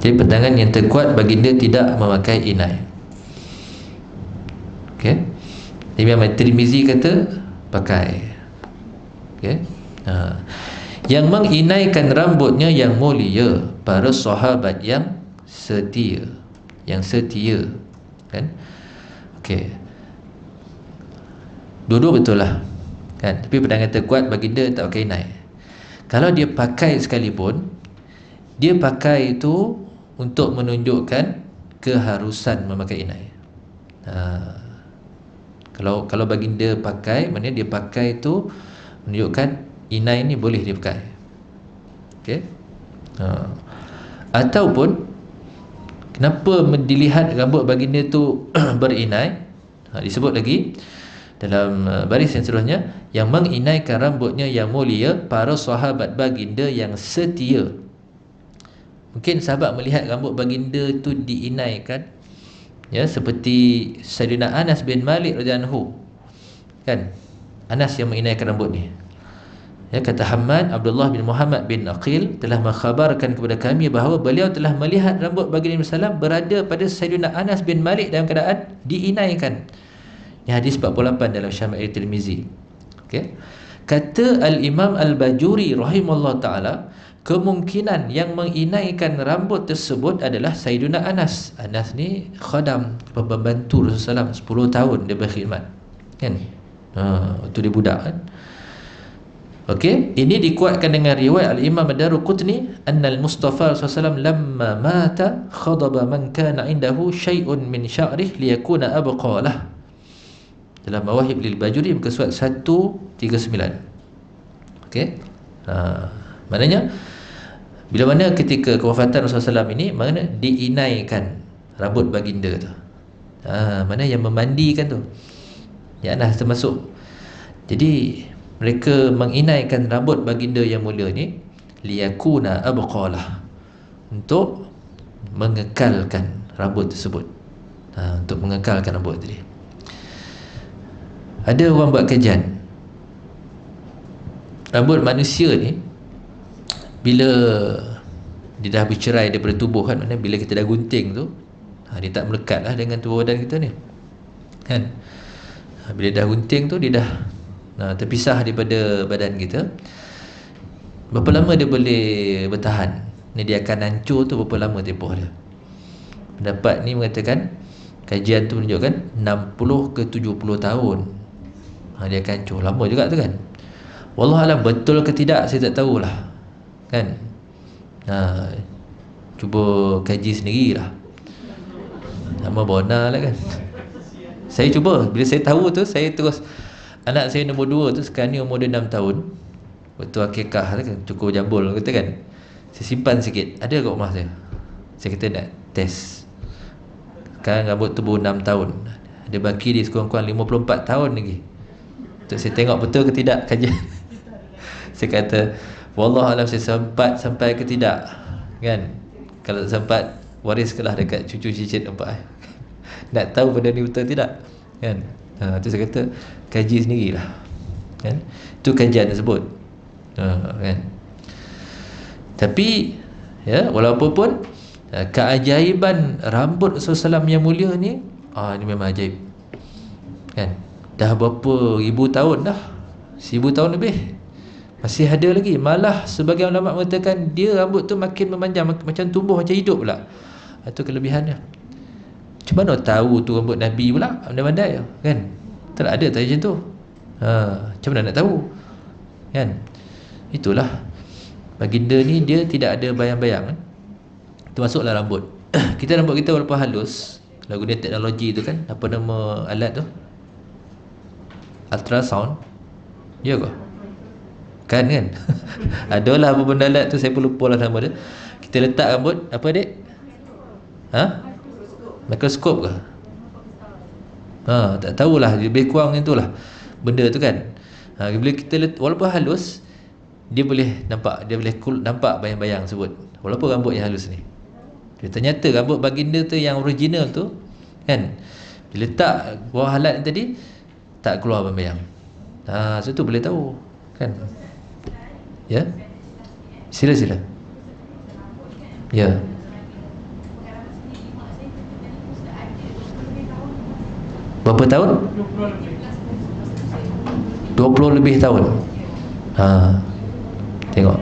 Speaker 1: Jadi pandangan yang terkuat baginda tidak memakai inai. Okey. Imam At-Tirmizi kata pakai. Okey. Yang menginaikan rambutnya yang mulia para sahabat yang setia, kan. Okey. Dua-dua betul lah kan. Tapi pandangan terkuat baginda tak pakai inai. Kalau dia pakai sekalipun, dia pakai itu untuk menunjukkan keharusan memakai inai. Kalau baginda pakai, maknanya dia pakai itu menunjukkan inai ni boleh dia pakai. Okey. Ataupun kenapa dilihat rambut baginda tu berinai? Disebut lagi dalam baris yang seterusnya, yang menginaikan rambutnya yang mulia para sahabat baginda yang setia. Mungkin sahabat melihat rambut baginda tu diinaikan, ya, seperti Sayyidina Anas bin Malik radhiyallahu anhu. Kan? Anas yang menginaikan rambut ni. Ya, kata Hamad, Abdullah bin Muhammad bin Aqil telah mengkhabarkan kepada kami bahawa beliau telah melihat rambut baginda SAW berada pada Sayyidina Anas bin Malik dalam keadaan diinaikan. Ini hadis 48 dalam Syama'il Tirmizi. Okey. Kata Al-Imam Al-Bajuri rahimahullah ta'ala, kemungkinan yang menginaikan rambut tersebut adalah Sayyidina Anas. Anas ni khadam, pembantu Rasulullah SAW, 10 tahun dia berkhidmat. Kan? Waktu dia budak kan. Okey, ini dikuatkan dengan riwayat Al-Imam Ad-Daruqutni, annal Mustafa SAW lamma mata khadaba man kana indahu syai'un min sya'rih liyakuna abqalah. Dalam Mawahib lil Bajuri muka surat 139. Okey. Maknanya bila mana ketika kewafatan Rasulullah SAW ini, mana diinaikan rambut baginda tu. Mana yang memandikan tu, ya, Anas termasuk. Jadi mereka menginaikan rambut baginda yang mulia ni liyakuna abqalah, untuk mengekalkan rambut tersebut. Untuk mengekalkan rambut tadi. Ada orang buat kajian, rambut manusia ni bila dia dah bercerai daripada tubuh kan, maknanya bila kita dah gunting tu, dia tak melekat lah dengan tubuh badan kita ni kan. Bila dah gunting tu, dia dah terpisah daripada badan kita. Berapa lama dia boleh bertahan? Ni dia akan hancur tu berapa lama tempoh dia? Pendapat ni mengatakan, kajian tu menunjukkan 60 ke 70 tahun dia akan hancur. Lama juga tu kan. Wallahualam betul ke tidak saya tak tahulah kan. Cuba kaji sendirilah. Nama bona lah kan. Saya cuba, bila saya tahu tu, saya terus, anak saya nombor 2 tu sekarang ni umur dia 6 tahun. Waktu akikah tu kan, cukur jambul kata kan, saya simpan sikit, ada kat rumah saya. Saya kata nak test. Sekarang rambut tu baru 6 tahun, dia baki dia sekurang-kurang 54 tahun lagi untuk saya tengok betul ke tidak kajian. Saya kata wallahualam saya sempat sampai ke tidak kan. Kalau tak sempat, wariskanlah dekat cucu cicit nampak. Nak tahu benda ni betul tidak kan. Tu saya kata kaji sendirilah kan. Itu kajian tersebut kan. Tapi ya, walaupun pun keajaiban rambut Rasulullah SAW yang mulia ni, ini memang ajaib kan. Dah berapa ribu tahun dah, 1000 tahun lebih, masih ada lagi. Malah sebagian ulama mengatakan dia rambut tu makin memanjang, macam tumbuh macam hidup pula. Itu kelebihannya. Macam mana tahu tu rambut Nabi pula, pandai-pandai kan. Tak ada tak macam tu. Macam mana nak tahu kan. Itulah baginda ni, dia tidak ada bayang-bayang kan. Termasuklah rambut. Kita rambut kita walaupun halus, kalau guna teknologi tu kan, apa nama alat tu, ultrasound, ya ke? Kan adalah apa benda alat tu, saya pun lupa lah nama dia. Kita letak rambut, apa adik? Mikroskop ke? Tak tahulah, lebih kurang itulah benda tu kan. Bila kita walaupun halus, dia boleh nampak, dia boleh nampak bayang-bayang sebut, walaupun rambut yang halus ni. Ternyata rambut baginda tu yang original tu kan, diletak bawah alat tadi, tak keluar bayang-bayang. So tu boleh tahu kan. Ya, sila. Ya. Berapa tahun? 20 lebih tahun. Tengok,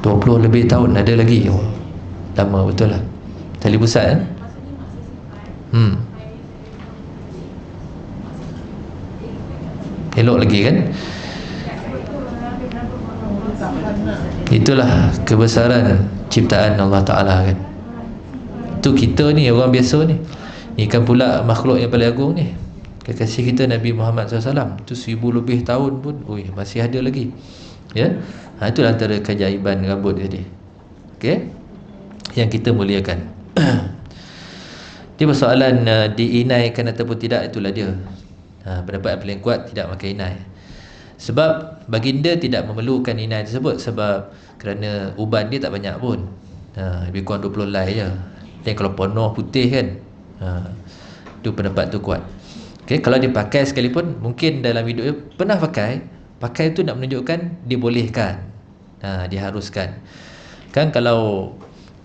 Speaker 1: 20 lebih tahun ada lagi. Lama betul lah. Tali pusat kan? Elok lagi kan? Itulah kebesaran ciptaan Allah Ta'ala kan. Itu kita ni, orang biasa ni. Ni kan pula makhluk yang paling agung ni, kekasih kita Nabi Muhammad SAW. Itu 1000 lebih tahun pun masih ada lagi. Ya, itulah antara keajaiban rambut tadi. Okey, yang kita muliakan. Dia persoalan diinaikan ataupun tidak, itulah dia. Pendapat yang paling kuat tidak pakai inai. Sebab baginda tidak memerlukan inai tersebut, sebab kerana uban dia tak banyak pun, lebih kurang 20 helai je. Dan kalau penuh putih kan, itu pendapat tu kuat. Okay, kalau dia pakai sekalipun, mungkin dalam hidup dia pernah pakai tu nak menunjukkan dibolehkan, diharuskan. Kan kalau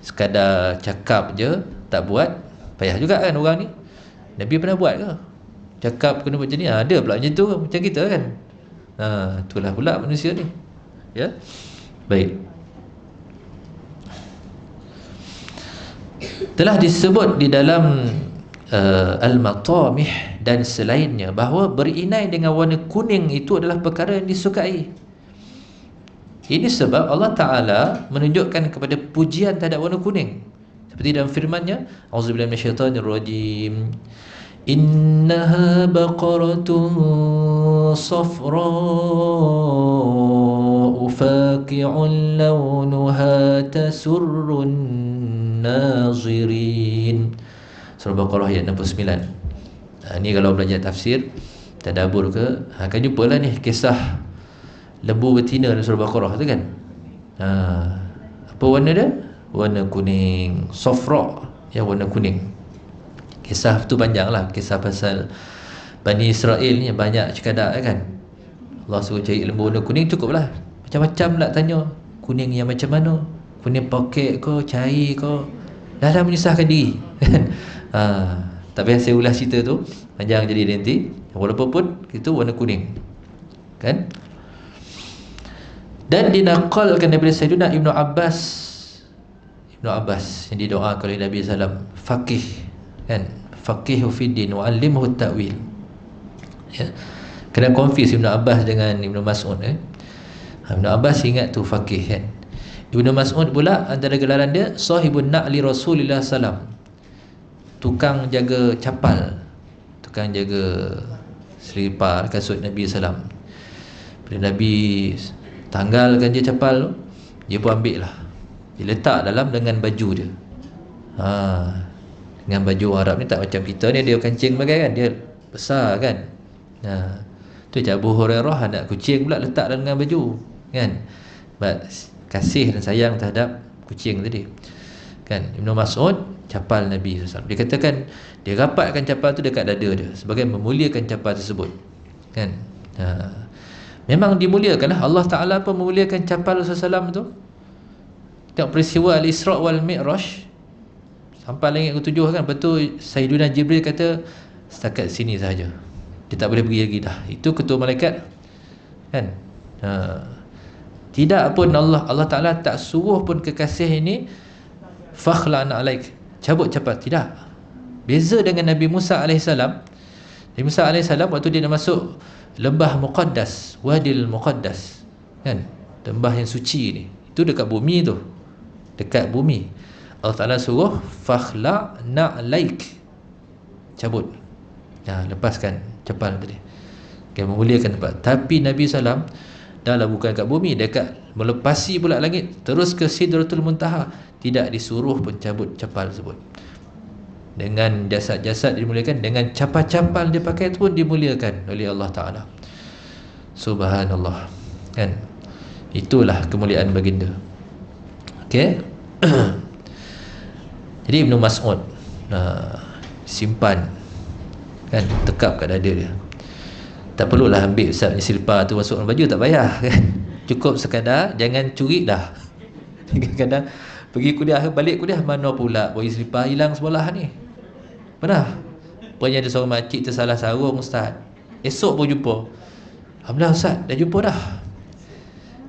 Speaker 1: sekadar cakap je tak buat, payah juga kan orang ni. Nabi pernah buat ke? Cakap kena macam ni, ada pula macam tu, macam kita kan. Itulah pula manusia ni. Ya. Baik. Telah disebut di dalam Al-Matamih dan selainnya bahawa berinai dengan warna kuning itu adalah perkara yang disukai. Ini sebab Allah Ta'ala menunjukkan kepada pujian terhadap warna kuning, seperti dalam firman-Nya, A'udzubillahi minasyaitonirrajim, innaha baqaratun safra'u faqi'un lawnuha tasurrun nazirin. Surah Baqarah ayat 69. Ni kalau belajar tafsir, tadabbur ke, akan jumpalah ni kisah lembu betina dalam surah Baqarah tu kan. Apa warna dia? Warna kuning, safra, ya, warna kuning. Kisah tu panjang lah, kisah pasal Bani Israel ni banyak cekadak kan. Allah suruh cari lembu warna kuning, cukup lah. Macam-macam nak tanya, kuning yang macam mana? Kuning poket ke, cair ke? Dah menyusahkan diri. Tak payah saya ulas cerita tu, panjang jadi nanti. Walaupun pun itu warna kuning kan. Dan dinaqalkan daripada Sayyidina Ibnu Abbas yang didoakan oleh Nabi SAW, faqih kan, faqihu fiddin wa allimhu ta'wil. Ya, kena confuse Ibnu Abbas dengan Ibnu Mas'ud Ibnu Abbas ingat tu faqih kan. Ibnu Mas'ud pula antara gelaran dia sahibun na'li Rasulullah SAW, tukang jaga capal akan jaga selipar kasut Nabi SAW. Bila Nabi tanggalkan je capal tu, dia pun ambil lah, dia letak dalam dengan baju dia. Dengan baju Arab ni tak macam kita ni, dia kancing bagai kan, dia besar kan. Tu Abu Hurairah anak kucing pula letak dalam dengan baju kan, kasih dan sayang terhadap kucing tadi kan. Ibnu Mas'ud capal Nabi SAW, dia katakan dia rapatkan capal tu dekat dada dia sebagai memuliakan capal tersebut kan. Memang dimuliakan lah, Allah Ta'ala pun memuliakan capal Rasulullah SAW tu. Tengok peristiwa Al-Isra' wal Mi'raj sampai langit ke-7 kan, betul Sayyidina Jibril kata setakat sini sahaja, dia tak boleh pergi lagi dah. Itu ketua malaikat kan. Tidak pun Allah Ta'ala tak suruh pun kekasih ini fakhla'na alaik, cabut capal, tidak. Beza dengan Nabi Musa AS. Nabi Musa AS waktu dia nak masuk lembah Muqaddas, Wadil Muqaddas kan, lembah yang suci ni, itu dekat bumi tu, dekat bumi. Allah Ta'ala suruh fakhla'na alaik, cabut, lepaskan capal tadi, memuliakan tempat. Tapi Nabi SAW dah lah bukan kat bumi, dekat melepasi pula langit terus ke Sidratul Muntaha, tidak disuruh pun cabut capal tersebut. Dengan jasad-jasad dimuliakan, dengan capal-capal dia pakai itu pun dimuliakan oleh Allah Ta'ala. Subhanallah kan. Itulah kemuliaan baginda. Okey. Jadi Ibnu Mas'ud simpan kan, tekap kat dada dia. Tak perlulah ambil Ustaz punya silpa tu masuk dalam baju, tak payah kan. Cukup sekadar jangan curi dah. Kadang-kadang pergi kuliah, balik kuliah, mana pula bagi silpa hilang sebelah ni. Pernah punya ada seorang makcik tersalah sarung Ustaz, esok pun jumpa, alhamdulillah Ustaz dah jumpa dah.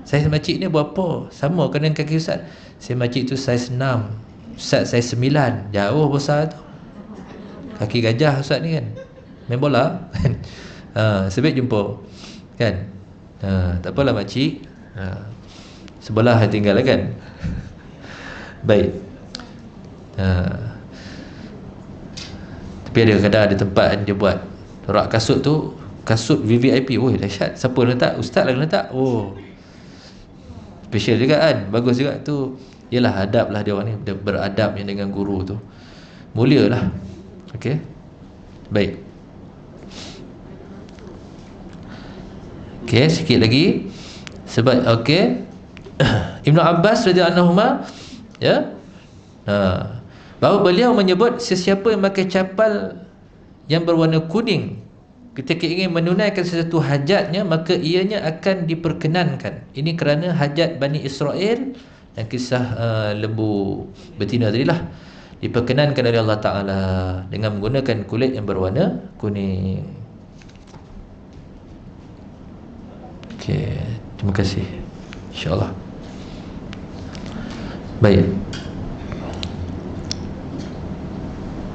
Speaker 1: Saiz makcik ni berapa? Sama kena kaki Ustaz. Saya makcik tu saiz 6, Ustaz saiz 9, jauh besar tu. Kaki gajah Ustaz ni kan, main bola kan. Sebab jumpa kan. Tak apalah makcik, sebelah tinggal kan. Baik. Tapi ada kadang ada tempat dia buat rak kasut tu, kasut VVIP. Oh dahsyat, siapa letak? Ustaz lah letak. Oh special juga kan, bagus juga tu. Yalah adab lah dia orang ni, dia beradab yang dengan guru tu, mulia lah. Okey, baik. Okey, sikit lagi sebab okey. Ibnu Abbas radhiyallahu anhu ya, bahawa beliau menyebut sesiapa yang pakai capal yang berwarna kuning ketika ingin menunaikan sesuatu hajatnya, maka ianya akan diperkenankan. Ini kerana hajat Bani Israel dan kisah lembu betina tadilah diperkenankan oleh Allah Ta'ala dengan menggunakan kulit yang berwarna kuning. Okey, terima kasih. InsyaAllah. Baik.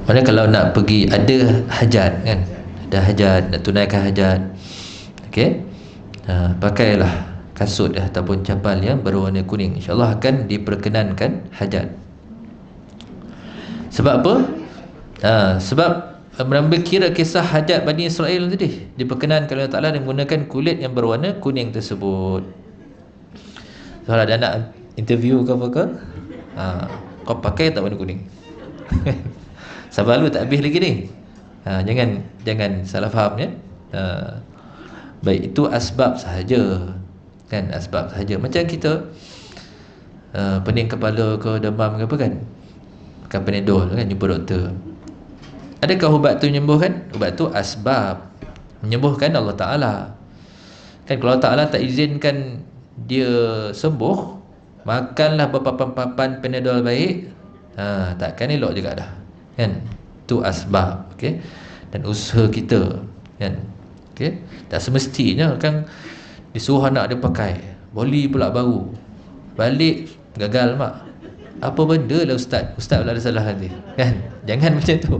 Speaker 1: Mana kalau nak pergi ada hajat kan, ada hajat, nak tunaikan hajat, okey, pakailah kasut ataupun capal yang berwarna kuning, insyaAllah akan diperkenankan hajat. Sebab apa? Sebab mengambil kira kisah hajat Bani Israel tadi, diperkenankan oleh Allah Ta'ala dengan menggunakan kulit yang berwarna kuning tersebut. Kalau ada nak interview ke apa ke, kau pakai tak warna kuning? Sabar lu, tak habis lagi ni. Jangan salah faham ya. Baik, itu asbab sahaja kan, asbab sahaja. Macam kita pening kepala ke demam ke apa kan, makan Panadol kan, jumpa doktor. Adakah ubat tu menyembuhkan? Ubat tu asbab, menyembuhkan Allah Ta'ala kan. Kalau Allah Ta'ala tak izinkan dia sembuh, makanlah berpapan-papan Panadol baik, takkan elok juga dah kan. Tu asbab, okey, dan usaha kita kan. Okey, tak semestinya kan disuruh anak dia pakai, boli pula baru, balik gagal mak. Apa benda lah ustaz pula ada salah nanti kan. Jangan macam tu.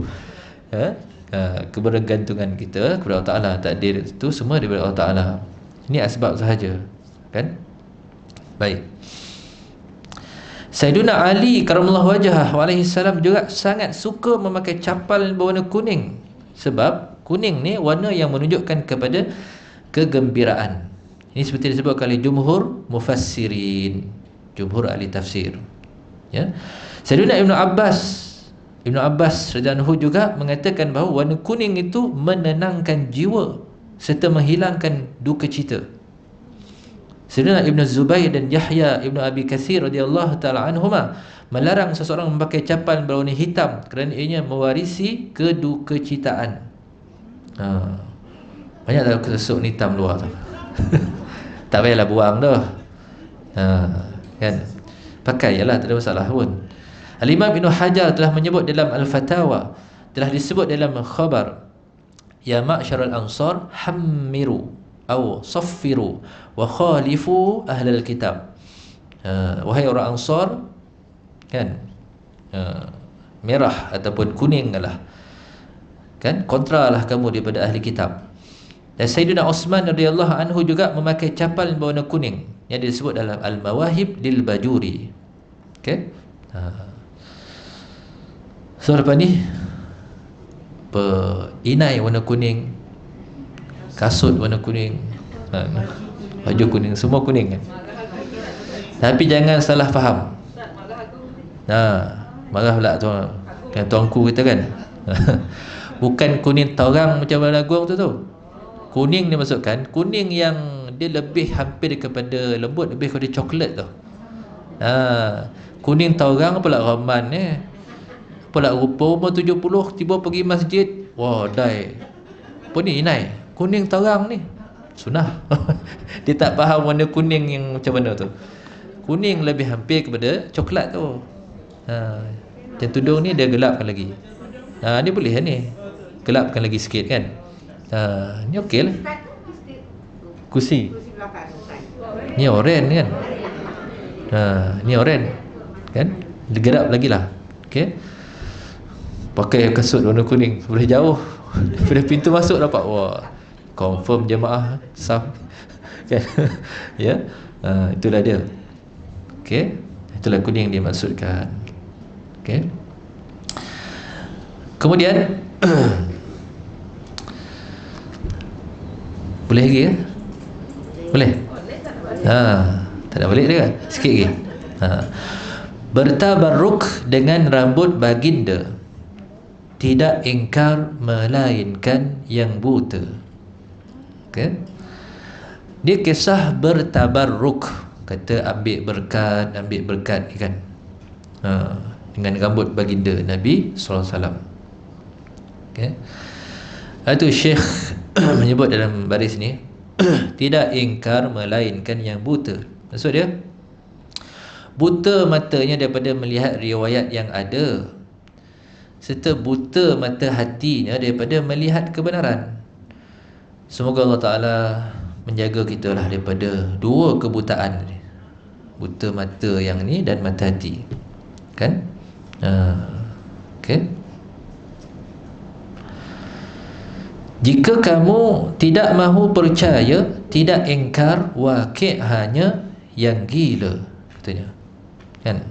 Speaker 1: Kebergantungan kita kepada Allah Ta'ala, takdir itu semua daripada Allah Ta'ala. Ini asbab sahaja kan. Baik. Sayyiduna Ali karamallahu wajhah alaihi salam juga sangat suka memakai capal berwarna kuning, sebab Kuning ni warna yang menunjukkan kepada kegembiraan. Ini seperti disebutkan oleh jumhur mufassirin, jumhur ahli tafsir. Ya. Sayyidina Ibnu Abbas radhiyallahu juga mengatakan bahawa warna kuning itu menenangkan jiwa serta menghilangkan duka cita. Sayyidina Ibnu Zubair dan Yahya Ibnu Abi Katsir radhiyallahu taala anhuma melarang seseorang memakai capal berwarna hitam kerana ianya mewarisi kedukecitaan. Banyak tak kesuk hitam luar tu. Tak payahlah buang dah. Kan? Pakailah, tak ada masalah pun. Al-Imam Ibn Hajar telah menyebut dalam Al-Fatawa, telah disebut dalam khabar, ya ma'syaral ansar hammiru atau saffiru wa khalifu ahlal kitab. Wahai orang Ansar, kan, merah ataupun kuning lah, kan, kontralah kamu daripada ahli kitab. Dan Sayyidina Osman radhiyallahu anhu juga memakai capal berwarna kuning yang disebut dalam Al-Mawahib lil Bajuri. Okey. So lepas ni inai warna kuning, kasut warna kuning, baju kuning, semua kuning kan. Tapi jangan salah faham. Marah pula tuan, kan, tuanku kita kan. Bukan kuning torang macam warna agung tu. Kuning ni maksudkan kuning yang dia lebih hampir kepada lembut, lebih kepada coklat tu. Kuning torang pula Rahman ni. Pula rupa umur 70 tiba pergi masjid, wah dai. Apa ni inai? Kuning torang ni sunnah. Dia tak faham warna kuning yang macam mana tu. Kuning lebih hampir kepada coklat tu. Yang tudung ni dia gelapkan lagi. Ni boleh ni. Gelapkan lagi sikit kan. Ni okey lah. Kursi ni oren kan. Ni oren kan. Digerap lagi lah. Okey. Pakai kasut warna kuning, boleh jauh daripada pintu masuk dapat. Wah, confirm jemaah saf kan. Ya. Itulah dia. Okey. Itulah kuning yang dimaksudkan. Okey. Kemudian boleh lagi ke? Boleh? Tak nak balik dia. Sikit lagi. Bertabarruk dengan rambut baginda, tidak ingkar melainkan yang buta. Okay? Dia kisah bertabarruk, kata ambil berkat kan. Dengan rambut baginda Nabi SAW. Okay? Itu Syekh menyebut dalam baris ni, tidak ingkar melainkan yang buta. Maksud dia, buta matanya daripada melihat riwayat yang ada, serta buta mata hatinya daripada melihat kebenaran. Semoga Allah Ta'ala menjaga kita lah daripada dua kebutaan ni, buta mata yang ni dan mata hati. Kan? Okay. Jika kamu tidak mahu percaya, tidak ingkar, waqi' hanya yang gila, katanya. Kan?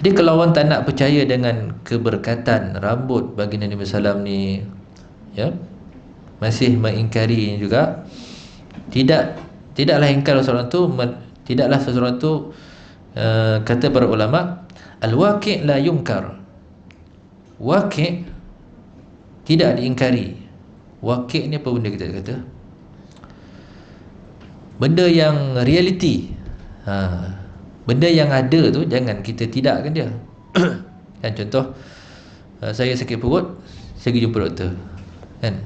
Speaker 1: Jadi kalau orang tak nak percaya dengan keberkatan rambut baginda Nabi SAW ni, ya, masih mengingkari juga, tidaklah ingkar seseorang tu, kata para ulama, al-waqi' la yunkar. Waqi' tidak diingkari. Waqi' ni apa benda kita kata? Benda yang reality. Benda yang ada tu jangan kita tidakkan dia. Kan, contoh, saya sakit perut, saya pergi jumpa doktor. Kan?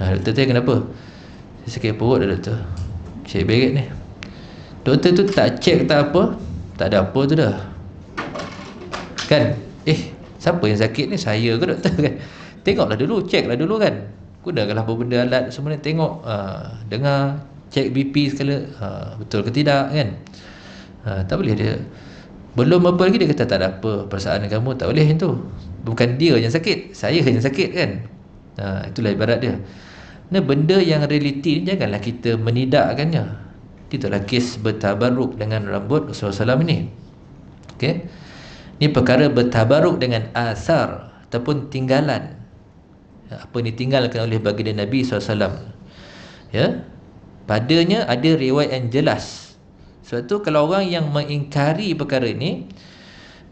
Speaker 1: Doktor tanya kenapa? Saya sakit perut dah doktor. Saya beret ni. Doktor tu tak check tak apa, tak ada apa tu dah. Kan? Siapa yang sakit ni? Saya ke doktor kan? Tengoklah dulu, checklah dulu kan. Gunakanlah berbenda alat semua ni, tengok, dengar, check BP sekala, betul ke tidak kan. Tak boleh dia belum apa lagi dia kata tak ada apa, perasaan kamu tak boleh macam tu. Bukan dia yang sakit, saya yang sakit kan. Itulah ibarat dia. Nah, benda yang realiti ni janganlah kita menidakkannya. Itulah kes bertabarruk dengan rambut Rasulullah SAW ini. Okey. Ini perkara bertabarruk dengan asar ataupun tinggalan apa yang ditinggalkan oleh baginda Nabi SAW. Ya, padanya ada riwayat yang jelas. Sebab tu kalau orang yang mengingkari perkara ini,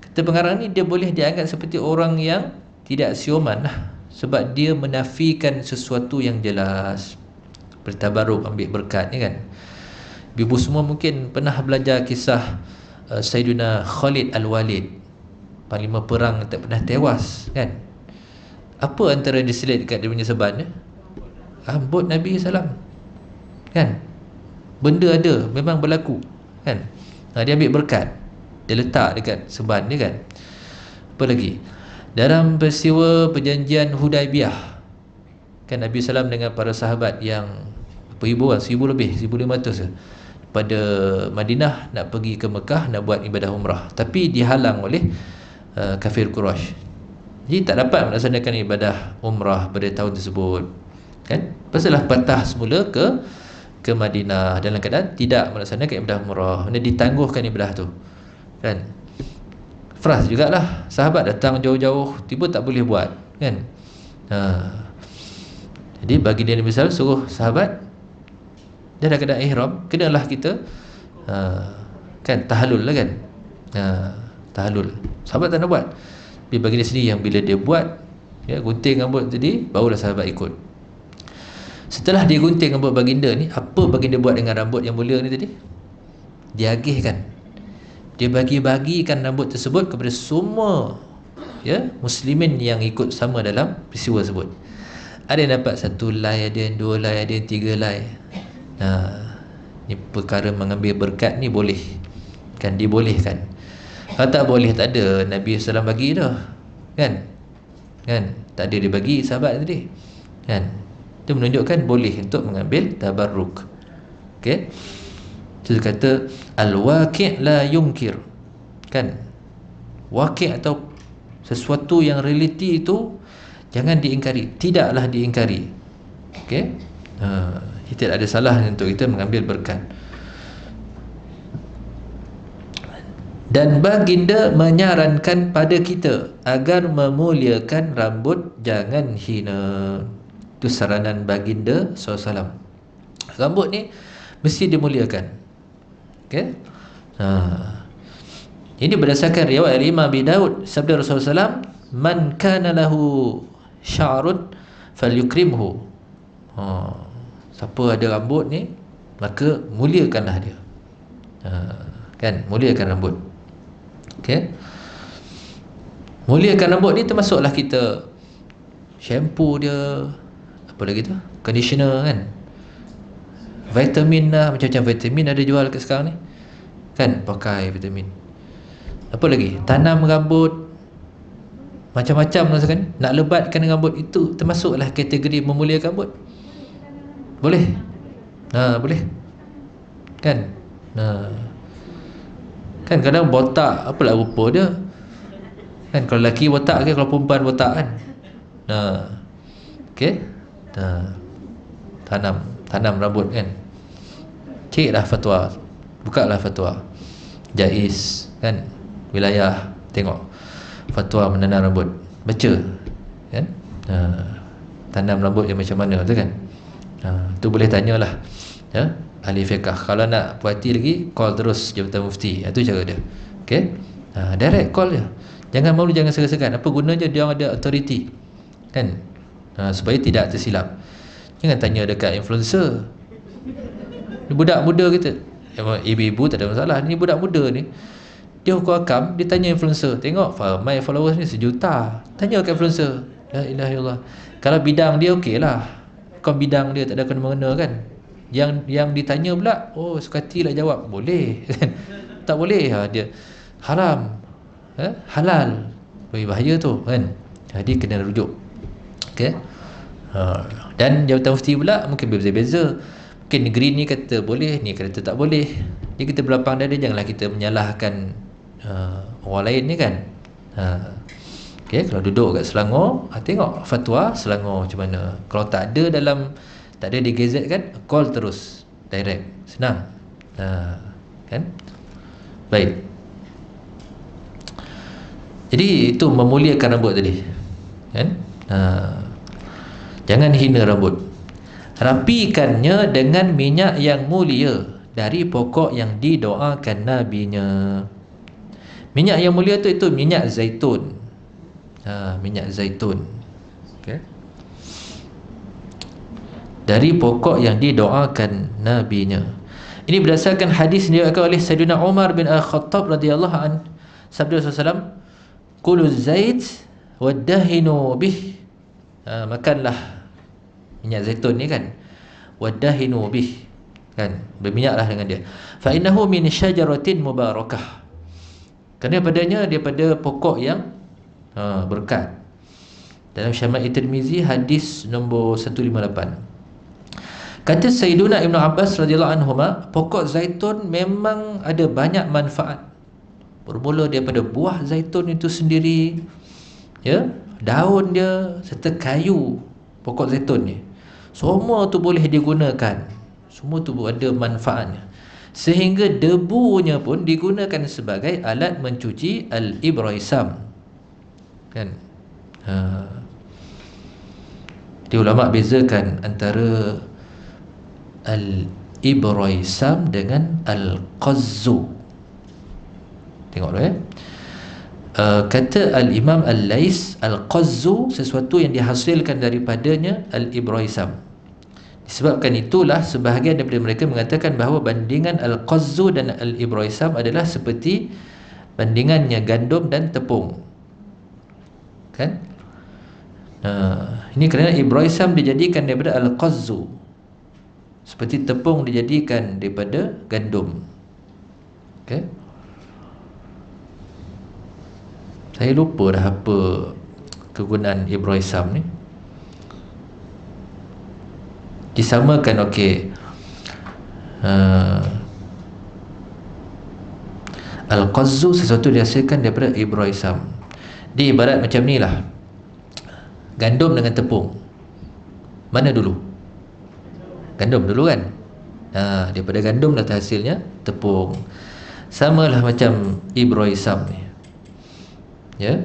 Speaker 1: kata pengarang ni, dia boleh dianggap seperti orang yang tidak sioman lah, sebab dia menafikan sesuatu yang jelas. Bertabaruk, ambil berkat ni kan. Ibu semua mungkin pernah belajar kisah Sayyidina Khalid Al-Walid, panglima perang tak pernah tewas kan. Apa antara dia selit dekat dia punya seban dia? Rambut Nabi SAW kan. Benda ada, memang berlaku kan. Dia ambil berkat, dia letak dekat seban dia kan. Apa lagi? Dalam peristiwa perjanjian Hudaibiyah kan, Nabi SAW dengan para sahabat yang beribu, 1,000 lebih, 1,500 pada Madinah nak pergi ke Mekah nak buat ibadah umrah, tapi dihalang oleh kafir Quraisy. Jadi tak dapat melaksanakan ibadah umrah pada tahun tersebut kan. Pasalah patah semula ke Madinah dalam keadaan tidak melaksanakan ibadah umrah, mana ditangguhkan ibadah tu kan. Frust jugalah, sahabat datang jauh-jauh, tiba tak boleh buat kan. Jadi bagi dia Nabi SAW suruh sahabat, dia dah keadaan ihram, kenalah kita kan tahallul lah kan. Tahallul, sahabat tak nak buat, tapi bagi dia sendiri yang bila dia buat, ya, gunting rambut tadi, barulah sahabat ikut. Setelah dia gunting rambut baginda ni, apa baginda buat dengan rambut yang mulia ni tadi? Dia agihkan, dia bagi-bagikan rambut tersebut kepada semua, ya, muslimin yang ikut sama dalam peristiwa tersebut. Ada yang dapat 1 helai, ada yang 2 helai, ada yang 3 helai. Ni perkara mengambil berkat ni boleh kan, dibolehkan. Kalau tak boleh, tak ada Nabi SAW bagi dah kan. Tak ada dia bagi sahabat tadi kan. Itu menunjukkan boleh untuk mengambil tabarruk. Okey, itu kata al-waqi' la yunkir kan. Waqi' atau sesuatu yang realiti itu jangan diingkari, tidaklah diingkari. Okey, tidak ada salah untuk kita mengambil berkat. Dan baginda menyarankan pada kita agar memuliakan rambut, jangan hina. Itu saranan baginda SAW. Rambut ni mesti dimuliakan. Okay? Ini berdasarkan riwayat Imam Abi Daud, sabda Rasulullah SAW, man kana lahu sya'run falyukrimhu. Siapa ada rambut ni, maka muliakanlah dia. Kan, muliakan rambut. Okey, muliakan rambut ni termasuklah kita shampoo dia, apa lagi tu, conditioner kan, vitamin lah, macam-macam vitamin ada jual kat sekarang ni kan, pakai vitamin. Apa lagi, tanam rambut, macam-macam lah kan. Nak lebatkan rambut, itu termasuklah kategori memuliakan rambut. Boleh? Boleh kan. Kan kadang botak, apalah rupa dia kan. Kalau lelaki botak ke, kalau perempuan botak kan. Okey, tanam rambut kan. Carilah fatwa, bukalah fatwa jaiz kan, wilayah, tengok fatwa menanam rambut, baca kan. Tanam rambut yang macam mana tu kan. Tu boleh tanyalah, ya, ahli fiqh. Kalau nak puas hati lagi, call terus Jabatan Mufti. Itu cara dia. Okey, direct call dia. Jangan malu, jangan segan-segan. Apa gunanya dia orang ada authority kan. Supaya tidak tersilap. Jangan tanya dekat influencer. Ni budak muda kita, ibu-ibu tak ada masalah. Ni budak muda ni, dia hukum akam, dia tanya influencer, tengok my followers ni 1 juta. Tanya kat influencer, la ilaha illallah. Kalau bidang dia okey lah, kau bidang dia tak ada kena-mengena kan. Yang ditanya pula, oh sukati lah jawab, boleh kan. Tak boleh, dia haram, halal, bahaya tu kan. Jadi kena rujuk. Okey. Dan Jabatan Mufti pula mungkin berbeza-beza. Mungkin negeri ni kata boleh, ni kata tak boleh. Jadi kita berlapang dada, janganlah kita menyalahkan orang lain ni kan. Okey, kalau duduk kat Selangor, tengok fatwa Selangor macam mana. Kalau tak ada di gazette kan, call terus direct, senang. Kan? Baik. Jadi itu memuliakan rambut tadi kan. Jangan hina rambut. Rapikannya dengan minyak yang mulia dari pokok yang didoakan nabinya. Minyak yang mulia tu itu minyak zaitun. Minyak zaitun. Okay. Dari pokok yang didoakan nabinya. Ini berdasarkan hadis diriwayatkan oleh Sayyidina Umar bin Al-Khattab radhiyallahu an. Sabda Rasulullah, "Kulu zait wadahinu bih." Makanlah minyak zaitun ni kan. Wadahinu bih, kan, berminyaklah dengan dia. Fa innahu min syajaratin mubarakah. Kerana padanya daripada pokok yang berkat. Dalam Syama'il Tirmizi hadis nombor 158. Kata Sayyiduna Ibn Abbas radhiyallahu anhuma, pokok zaitun memang ada banyak manfaat. Bermula daripada buah zaitun itu sendiri, ya, daun dia serta kayu pokok zaitun ni. Semua tu boleh digunakan. Semua tu ada manfaatnya. Sehingga debunya pun digunakan sebagai alat mencuci al-ibraisam. Kan? Di ulama bezakan antara al-ibraisam dengan al-qazzu. Tengok dulu kata al-Imam Al-Lais, al-qazzu sesuatu yang dihasilkan daripadanya al-ibraisam. Disebabkan itulah sebahagian daripada mereka mengatakan bahawa bandingan al-qazzu dan al-ibraisam adalah seperti bandingannya gandum dan tepung. Kan? Ini kerana ibraisam dijadikan daripada al-qazzu, seperti tepung dijadikan daripada gandum. Okay? Saya lupa dah apa kegunaan ibraisam ni. Disamakan, okey. Al-qazzu sesuatu dihasilkan daripada ibraisam. Dia ibarat macam ni lah, gandum dengan tepung. Mana dulu? Gandum dulu kan. Daripada gandum dah hasilnya tepung. Samalah macam ibraisam ni, ya.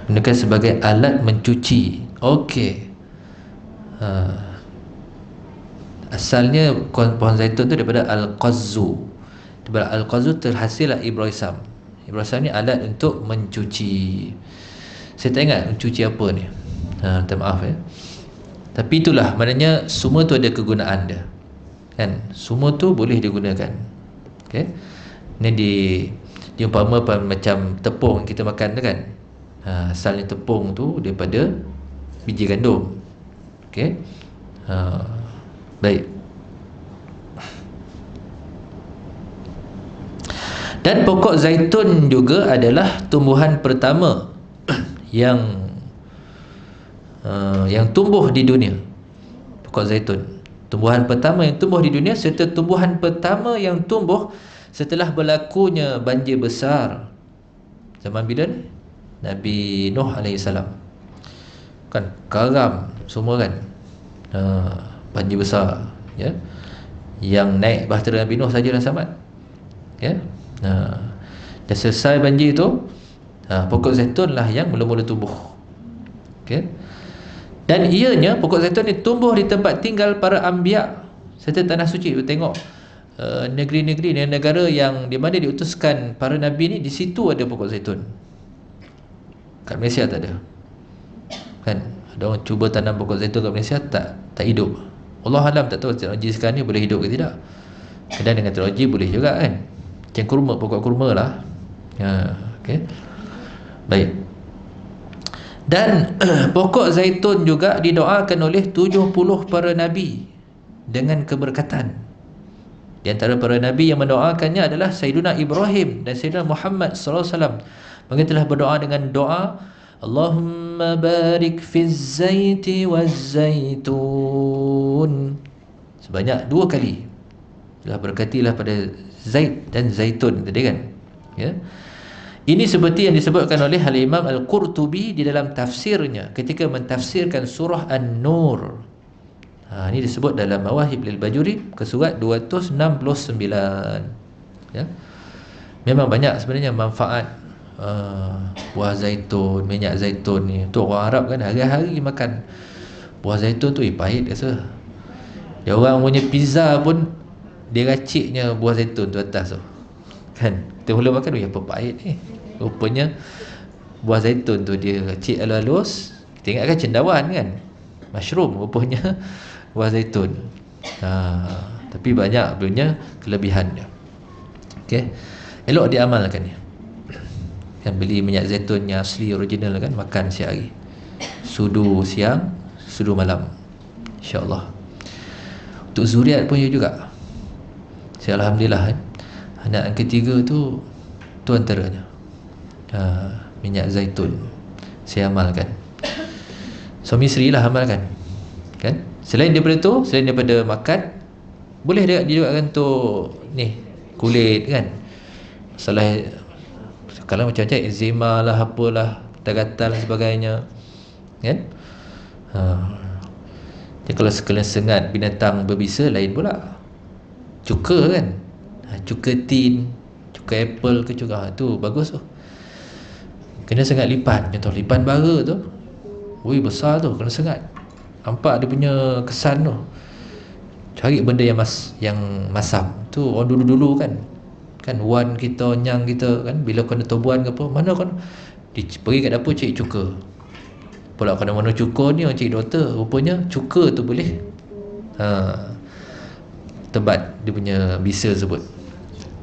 Speaker 1: Gunakan sebagai alat mencuci. Okey. Asalnya pohon zaitun tu daripada al-qazzu. Daripada al-qazzu terhasillah ibraisam. Ibraisam ni alat untuk mencuci. Saya tak ingat mencuci apa ni. Minta maaf ya. Tapi itulah, maknanya semua tu ada kegunaan dia. Kan? Semua tu boleh digunakan. Okey. Ini diumpamakan macam tepung kita makan tu kan. Asalnya tepung tu daripada biji gandum. Okey. Baik. Dan pokok zaitun juga adalah tumbuhan pertama yang tumbuh di dunia. Pokok zaitun, tumbuhan pertama yang tumbuh di dunia, serta tumbuhan pertama yang tumbuh setelah berlakunya banjir besar. Zaman bila ni? Nabi Nuh AS. Kan karam semua kan. Banjir besar, ya. Yang naik bahtera Nabi Nuh saja dah selamat. Ya. Dah selesai banjir tu, pokok zaitun lah yang mula-mula tumbuh. Okey. Dan ianya pokok zaitun ni tumbuh di tempat tinggal para anbiya serta tanah suci. Tengok negeri-negeri, negara yang di mana diutuskan para nabi ni, di situ ada pokok zaitun. Kat Malaysia tak ada. Kan? Ada orang cuba tanam pokok zaitun kat Malaysia, tak hidup. Allah alam, tak tahu teknologi sekarang ni boleh hidup ke tidak. Kadang dengan teknologi boleh juga kan. Macam kurma, pokok kurma lah. Okey. Baik. Dan pokok zaitun juga didoakan oleh 70 para nabi dengan keberkatan. Di antara para nabi yang mendoakannya adalah Sayyiduna Ibrahim dan Sayyidina Muhammad SAW. Mereka telah berdoa dengan doa, Allahumma barik fiz zaiti waz zaitun, sebanyak 2 kali. Telah berkatilah pada zait dan zaitun tadi kan, ya. Ini seperti yang disebutkan oleh Al-Imam Al-Qurtubi di dalam tafsirnya ketika mentafsirkan surah An-Nur. Ini disebut dalam Mawahib Lil-Bajuri ke surat 269. Ya. Memang banyak sebenarnya manfaat buah zaitun, minyak zaitun ni. Tu orang Arab kan hari-hari makan buah zaitun tu. Pahit rasa. Dia orang punya pizza pun dia raciknya buah zaitun tu atas tu. Kan? Kita mula makan, apa pahit ni. Rupanya buah zaitun tu dia racik halus-halus. Kita ingatkan cendawan kan, mushroom, rupanya buah zaitun. Tapi banyak punya kelebihannya. Okey. Elok diamalkan ni. Kan beli minyak zaitun yang asli original kan, makan setiap hari. Sudu siang, sudu malam. InsyaAllah. Untuk zuriat pun juga. Alhamdulillah kan. Anak yang ketiga tu antaranya. Minyak zaitun saya amalkan. Suami isteri lah amalkan. Kan? Selain daripada tu, selain daripada makan, boleh juga kan untuk ni kulit kan. Masalah kalau macam-macam eczema lah, apalah, gatal-gatal dan sebagainya. Kan? Jadi kalau sekalian sengat binatang berbisa lain pula. Cuka kan. Cuka tin, cuka apple ke cuka tu bagus tu. Kena sengat lipan, contoh lipan bara tu. Ui besar tu, kena sengat. Nampak dia punya kesan tu. Cari benda yang masam. Tu orang dulu-dulu kan. Kan wan kita, nyang kita kan, bila kena tobuan ke apa, mana kan pergi kat dapur cari cuka. Pula kena mana cuka ni, orang cari doktor. Rupanya cuka tu boleh tebat dia punya bisa sebut.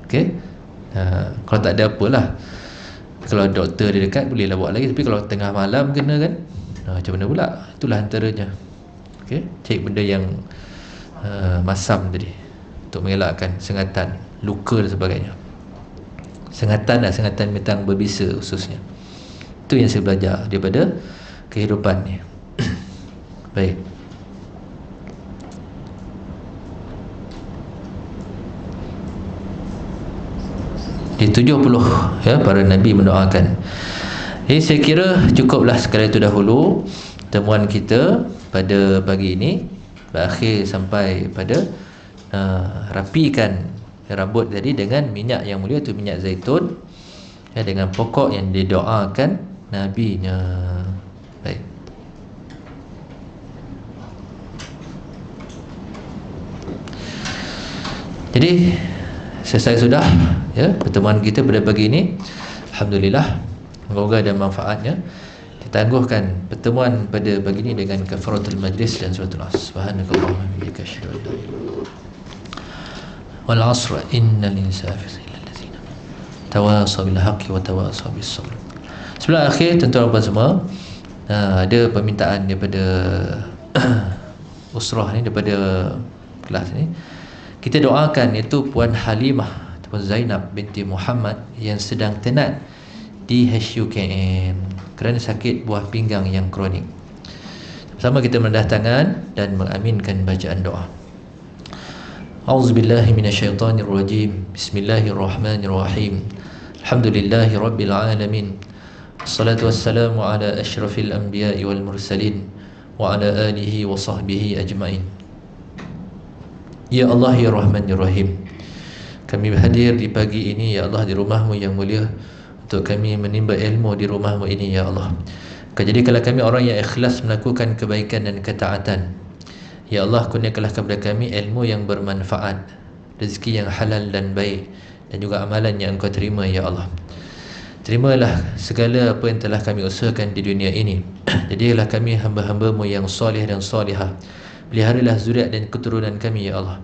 Speaker 1: Okey. Kalau tak ada apalah, kalau doktor dia dekat bolehlah buat lagi. Tapi kalau tengah malam kena kan, macam mana pula? Itulah antaranya. Okey, cari benda yang masam tadi untuk mengelakkan sengatan, luka dan sebagainya. Sengatan binatang berbisa khususnya. Itu yang saya belajar daripada kehidupan ni. Baik. Di 70 ya, para Nabi mendoakan. Jadi saya kira cukuplah sekali itu dahulu temuan kita pada pagi ini. Berakhir sampai pada rapikan rambut tadi dengan minyak yang mulia, itu minyak zaitun ya, dengan pokok yang didoakan Nabi-Nya. Baik. Jadi selesai sudah ya pertemuan kita pada pagi ini. Alhamdulillah, semoga ada manfaatnya. Kita tangguhkan pertemuan pada pagi ini dengan kafaratul majlis dan suratul Asr. Subhanakallahumma wa bihamdika asyhadu an la ilaha illa anta wal 'asr innal insana lafi khusr illa allazina tawasaw bil haqqi wa tawasaw bis sabr. Sebelum akhir, tuan-tuan dan semua, ada permintaan daripada usrah ni, daripada kelas ni. Kita doakan iaitu Puan Halimah ataupun Zainab binti Muhammad yang sedang tenat di HUKM kerana sakit buah pinggang yang kronik. Sama kita merendah tangan dan mengaminkan bacaan doa. A'udzubillahi minasyaitonirrajim. Bismillahirrahmanirrahim. Alhamdulillahi rabbil alamin. Wassalatu wassalamu ala asyrafil anbiya'i wal mursalin wa ala alihi wa sahbihi ajma'in. Ya Allah, Ya Rahman, Ya Rahim, kami hadir di pagi ini ya Allah di rumah-Mu yang mulia untuk kami menimba ilmu di rumah-Mu ini ya Allah. Jadikanlah kami orang yang ikhlas melakukan kebaikan dan ketaatan. Ya Allah, kurniakanlah kepada kami ilmu yang bermanfaat, rezeki yang halal dan baik, dan juga amalan yang Engkau terima ya Allah. Terimalah segala apa yang telah kami usahakan di dunia ini. Jadilah kami hamba-hamba-Mu yang soleh dan solihah. Peliharalah zuriat dan keturunan kami ya Allah.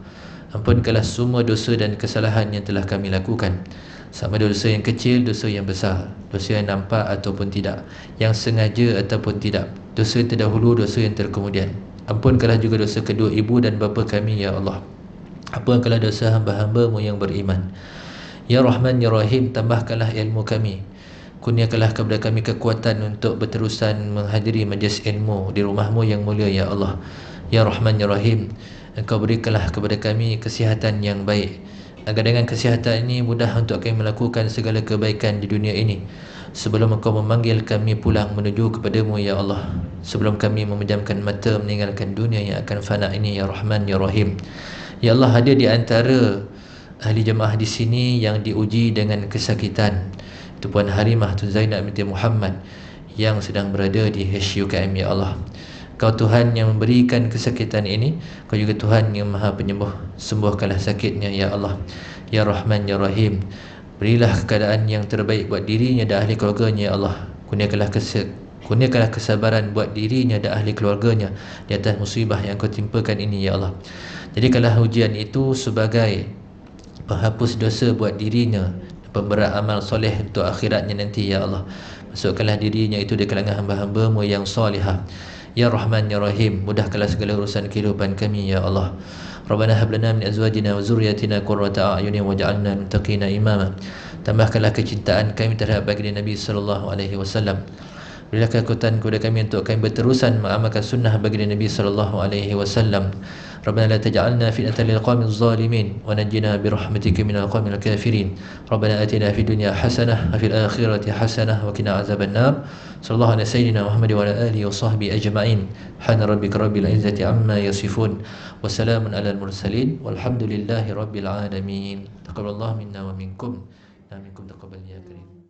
Speaker 1: Ampunkanlah semua dosa dan kesalahan yang telah kami lakukan, sama dosa yang kecil, dosa yang besar, dosa yang nampak ataupun tidak, yang sengaja ataupun tidak, dosa yang terdahulu, dosa yang terkemudian. Ampunkanlah juga dosa kedua ibu dan bapa kami ya Allah. Ampunkanlah dosa hamba-hamba-Mu yang beriman. Ya Rahman, Ya Rahim, tambahkanlah ilmu kami. Kurniakanlah kepada kami kekuatan untuk berterusan menghadiri majlis ilmu di rumah-Mu yang mulia ya Allah. Ya Rahman, Ya Rahim, Engkau berikanlah kepada kami kesihatan yang baik, agar dengan kesihatan ini mudah untuk kami melakukan segala kebaikan di dunia ini, sebelum Engkau memanggil kami pulang menuju kepada-Mu ya Allah, sebelum kami memejamkan mata meninggalkan dunia yang akan fana ini ya Rahman, Ya Rahim. Ya Allah, ada di antara ahli jemaah di sini yang diuji dengan kesakitan, tu Puan Harimah, tu Zainab binti Muhammad yang sedang berada di HUKM, ya Allah. Kau Tuhan yang memberikan kesakitan ini, Kau juga Tuhan yang Maha Penyembuh. Sembuhkanlah sakitnya, ya Allah. Ya Rahman, ya Rahim, berilah keadaan yang terbaik buat dirinya dan ahli keluarganya, ya Allah. Kurniakanlah kesabaran buat dirinya dan ahli keluarganya di atas musibah yang Kau timpakan ini, ya Allah. Jadikanlah ujian itu sebagai penghapus dosa buat dirinya, pemberat amal soleh untuk akhiratnya nanti, ya Allah. Masukkanlah dirinya itu di kalangan hamba-hamba-Mu yang salihah. Ya Rahman, ya Rahim, mudahkanlah segala urusan kehidupan kami, ya Allah. Rabbana hab lana min azwajina wa zurriyyatina qurrata a'yunin waj'alna lil muttaqina imama. Tambahkanlah kecintaan kami terhadap baginda Nabi sallallahu alaihi wasallam. Berilah kekuatan kepada kami untuk kami berterusan mengamalkan sunnah baginda Nabi sallallahu alaihi wasallam. Rabbana la taj'alna fitnatan lil qaumiz zalimin wa najjina bi rahmatika minal qaumil kafirin. Rabbana atina fid dunya hasanah wa fil akhirati hasanah wa qina azabannar. Sallallahu alaihi sayyidina Muhammad wa ala alihi wa sahbihi ajma'in. Subhana rabbika rabbil izzati amma yasifun wa salamun alal mursalin walhamdulillahi rabbil alamin. Taqabbalallahu minna wa minkum. Amin. Taqabbal ya karim.